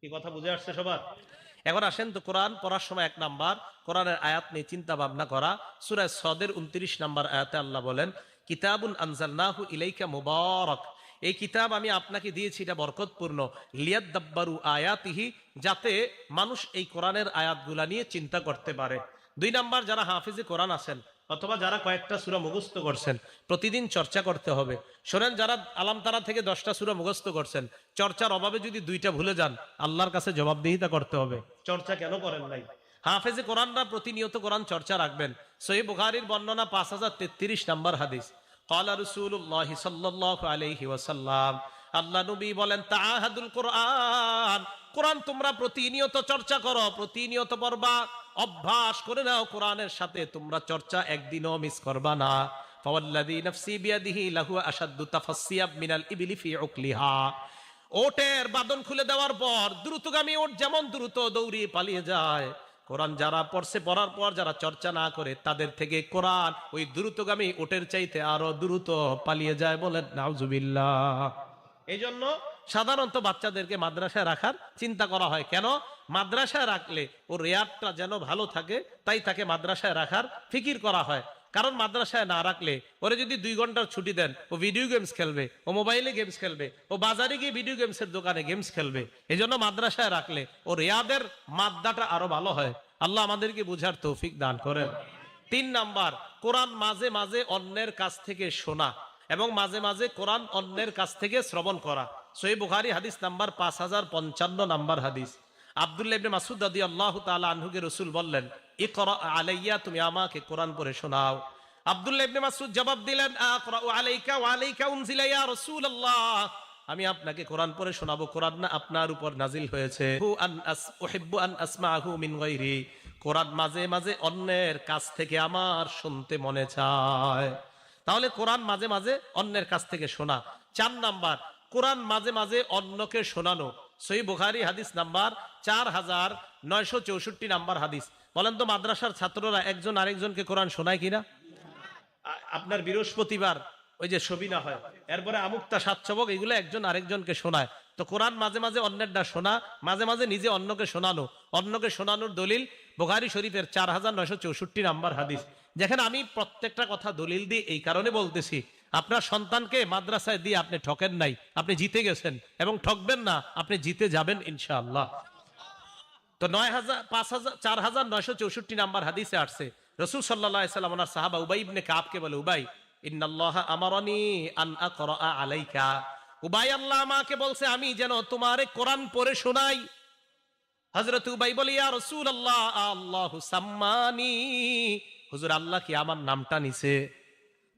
কি কথা বুঝে আসছে সবার? এখন আসেন তো, কোরআন পড়ার সময় 1 নাম্বার, কোরআনের আয়াত নিয়ে চিন্তা ভাবনা করা। সূরা সদের 29 নাম্বার আয়াতে আল্লাহ বলেন, কিতাবুন আনজালনাহু ইলাইকা মুবারাক, এই কিতাব আমি আপনাকে দিয়েছি, এটা বরকতপূর্ণ, লিয়াদাব্বারু আয়াতিহি, যাতে মানুষ এই কোরআনের আয়াতগুলা নিয়ে চিন্তা করতে পারে। 2 নাম্বার, যারা হাফিজে কোরআন আছেন অথবা যারা কয়েকটা সূরা মুখস্থ করছেন, প্রতিদিন চর্চা করতে হবে। শোনেন, যারা আলাম তারা থেকে 10টা সূরা মুখস্থ করছেন, চর্চার অভাবে যদি 2টা ভুলে যান, আল্লাহর কাছে জবাবদিহিতা করতে হবে, চর্চা কেন করেন নাই। হাফেজে কোরআনরা প্রতিনিয়ত কোরআন চর্চা রাখবেন। সহিহ বুখারীর বর্ণনা 5033 নাম্বার হাদিস, ক্বালা রাসূলুল্লাহ সাল্লাল্লাহু আলাইহি ওয়াসাল্লাম, আল্লাহ নবী বলেন, তাআহাদুল কোরআন, কোরআন তোমরা প্রতিনিয়ত চর্চা করো, প্রতিনিয়ত পড়বা, অভ্যাস করে নাও কোরআনের সাথে তোমরা চর্চা, একদিনও মিস করবা না। ফাওয়াল্লাযী নাফসি বিয়াদিহি লাহু আশাদ্দু তাফাসসিয়াব মিনাল ইবলি ফি উকলিহা, ওটের বাঁধন খুলে দেওয়ার পর দ্রুতগামী ওট যেমন দ্রুত দৌড়িয়ে পালিয়ে যায়, কোরআন যারা পড়ছে, পড়ার পর যারা চর্চা না করে তাদের থেকে কোরআন ওই দ্রুতগামী ওটের চাইতে আরো দ্রুত পালিয়ে যায়। বলেন নাউজুবিল্লাহ। এই জন্য সাধারণত বাচ্চাদেরকে মাদ্রাসায় রাখার চিন্তা করা হয়। কেন? মাদ্রাসায় রাখলে ওর রেয়ারটা যেন ভালো থাকে, তাই তাকে মাদ্রাসায় রাখার ফিকির করা হয়। কারণ মাদ্রাসায় না রাখলে ওরে যদি 2 ঘন্টার ছুটি দেন, ও ভিডিও গেমস খেলবে, ও মোবাইলে গেমস খেলবে, ও বাজারে গিয়ে ভিডিও গেমসের দোকানে গেমস খেলবে। এই জন্য মাদ্রাসায় রাখলে ও রেয়াদের মাদ্দাটা আরো ভালো হয়। আল্লাহ আমাদেরকে বুঝার তৌফিক দান করেন। 3 নাম্বার, কোরআন মাঝে মাঝে অন্যের কাছ থেকে শোনা এবং মাঝে মাঝে কোরআন অন্যের কাছ থেকে শ্রবণ করা। সহিহ বুখারী হাদিস নাম্বার 5055 নাম্বার হাদিস। আব্দুল্লাহ ইবনে মাসউদ রাদিয়াল্লাহু তাআলা আনহুকে রাসূল বললেন, ইকরা আলাইয়া, তুমি আমাকে কোরআন পড়ে শোনাও। আব্দুল্লাহ ইবনে মাসউদ জবাব দিলেন, আকরাউ আলাইকা ওয়া আলাইকা উনজিলা ইয়া রাসূলুল্লাহ, আমি আপনাকে কোরআন পড়ে শোনাবো, কোরআন না আপনার উপর নাজিল হয়েছে। উহিব্বু আন আসমাহু মিন গায়রি, কোরআন মাঝে মাঝে অন্যের কাছ থেকে আমার শুনতে মনে চায়। তাহলে কোরআন মাঝে মাঝে অন্যের কাছ থেকে শোনা। 4 নাম্বার, কোরআন মাঝে মাঝে অন্যকে শোনানো। সহিহ বুখারী হাদিস নাম্বার 4964 নাম্বার হাদিস। বলেন তো মাদ্রাসার ছাত্ররা একজন আরেকজনকে কোরআন শোনায় কিনা? আপনার বৃহস্পতিবার ওই যে সবিনা হয়, এরপরে আমুক্তা সাতসবক, এগুলো একজন আরেকজনকে শোনায়। তো কোরআন মাঝে মাঝে অন্যেরটা শোনা, মাঝে মাঝে নিজে অন্যকে শোনানো। অন্যকে শোনানোর দলিল বুখারী শরীফের 4964 নাম্বার হাদিস। দেখেন, আমি প্রত্যেকটা কথা দলিল দিয়ে এই কারণে বলতেছি, আপনার সন্তানকে মাদ্রাসায় দিয়ে আপনি ঠকেন নাই, আপনি জিতে গেছেন, এবং ঠকবেন না, আপনি জিতে যাবেন ইনশাআল্লাহ। তো 4964 নাম্বার হাদিসে আসছে, রাসূল সাল্লাল্লাহু আলাইহি সাল্লাম ওনার সাহাবা উবাই ইবনে কাবকে বলে, উবাই, ইন্নাল্লাহা আমারানি আন আকরা আলাইকা, উবাই, আল্লাহ আমাকে বলছে আমি যেন তোমারে কোরআন পড়ে শোনাই। হযরত উবাই বলে, ইয়া রাসূলুল্লাহ, আল্লাহু সাম্মানি, হুজুর আল্লাহ কি আমার নামটা নিছে?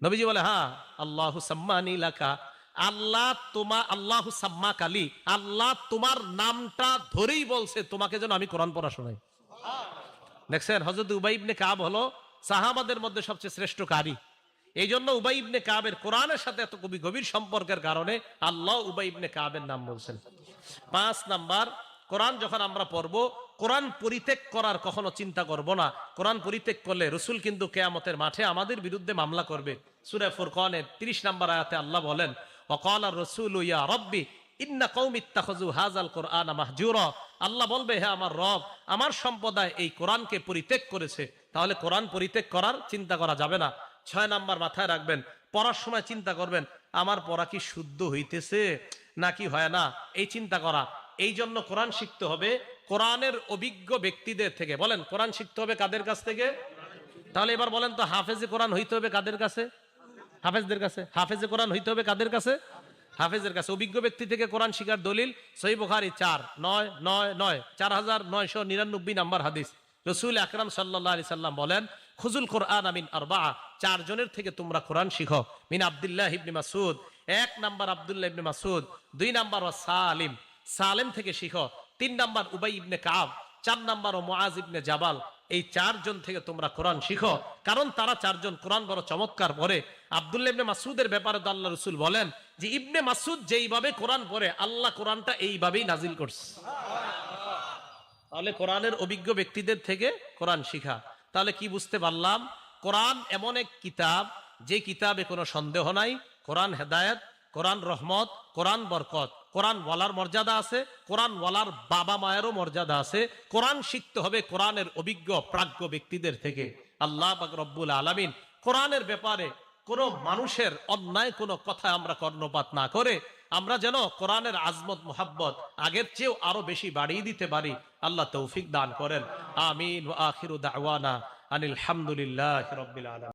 নবীজি বলে, হ্যাঁ, আল্লাহু সাম্মানি লাকা, আল্লাহু সাম্মাক আলী, আল্লাহ তোমার নামটা ধরেই বলছে তোমাকে যেন আমি কোরআন পড়া শোনাই। দেখছেন, হযরত উবাই ইবনে কাব হলো সাহাবাদের মধ্যে সবচেয়ে শ্রেষ্ঠ কারি। এই জন্য উবাই ইবনে কাবের কোরআনের সাথে এত গভীর সম্পর্কের কারণে আল্লাহ উবাই ইবনে কাবের নাম বলছেন। 5 নাম্বার, কোরআন যখন আমরা পড়বো, কোরআন পরিত্যাগ করার কখনো চিন্তা করব না। কোরআন পরিত্যাগ করলে রাসূল কিন্তু কিয়ামতের মাঠে আমাদের বিরুদ্ধে মামলা করবে। সূরা ফুরকানের 30 নাম্বার আয়াতে আল্লাহ বলেন, ওয়াকালা রাসূলু ইয়া রাব্বি ইন্না কওমি ইত্তাখাযু হাযাল কুরআনা মাহজুরা, আল্লাহ বলবে, হে আমার রব, আমার সম্প্রদায় এই কোরআনকে পরিত্যাগ করেছে। তাহলে কোরআন পরিত্যাগ করার চিন্তা করা যাবে না। 6 নাম্বার, মাথায় রাখবেন, পড়ার সময় চিন্তা করবেন আমার পড়া কি শুদ্ধ হইতেছে নাকি হয় না, এই চিন্তা করা। এই জন্য কোরআন শিখতে হবে কোরআনের অভিজ্ঞ ব্যক্তিদের থেকে। বলেন, কোরআন শিখতে হবে কাদের কাছ থেকে? তাহলে এবার বলেন তো, হাফেজে কোরআন হইতে হবে কাদের কাছে? হাফেজদের কাছে। হাফেজে কোরআন হইতে হবে কাদের কাছে? হাফেজের কাছে। অভিজ্ঞ ব্যক্তি থেকে কোরআন শিখার দলিল সহিহ বুখারী 4999 নাম্বার হাদিস। রাসূল আকরাম সাল্লাল্লাহু আলাইহি সাল্লাম বলেন, খুজুল কোরআন মিন আরবাআ, 4 জনের থেকে তোমরা কোরআন শিখো। মিন আব্দুল্লাহ ইবনে মাসউদ, 1 নাম্বার আব্দুল্লাহ ইবনে মাসউদ, 2 নাম্বার সালিম, সালেম থেকে শিখো। 3 নাম্বার উবাই ইবনে কাব, 4 নাম্বার মুআজ ইবনে জাবাল। এই 4 জন থেকে তোমরা কোরআন শিখো, কারণ তারা 4 জন কোরআন বড় চমৎকার পড়ে। আব্দুল্লাহ ইবনে মাসউদের ব্যাপারে তো আল্লাহ রাসূল বলেন যে ইবনে মাসউদ যেইভাবে কোরআন পড়ে আল্লাহ কোরআনটা এইভাবেই নাজিল করছে। তাহলে কোরআনের অভিজ্ঞ ব্যক্তিদের থেকে কোরআন শিখা। তাহলে কি বুঝতে পারলাম? কোরআন এমন এক কিতাব, যে কিতাবে কোনো সন্দেহ নাই। কোরআন হেদায়েত, কোরআন রহমত, কোরআন বরকত। কোরআন ওয়ালার মর্যাদা আছে, কোরআন ওয়ালার বাবা মায়েরও মর্যাদা আছে। কোরআন শিখতে হবে কোরআনের অভিজ্ঞ প্রাজ্ঞ ব্যক্তিদের থেকে। আল্লাহ পাক রব্বুল আলামিন কোরআনের ব্যাপারে কোনো মানুষের অন্যায় কোনো কথা আমরা কর্ণপাত না করে আমরা যেন কোরআনের আজমত মুহাব্বত আগের চেয়েও আরো বেশি বাড়িয়ে দিতে পারি। আল্লাহ তৌফিক দান করেন। আমিন। ওয়া আখিরু দাওয়ানা আনিল হামদুলিল্লাহি রাব্বিল আলামিন।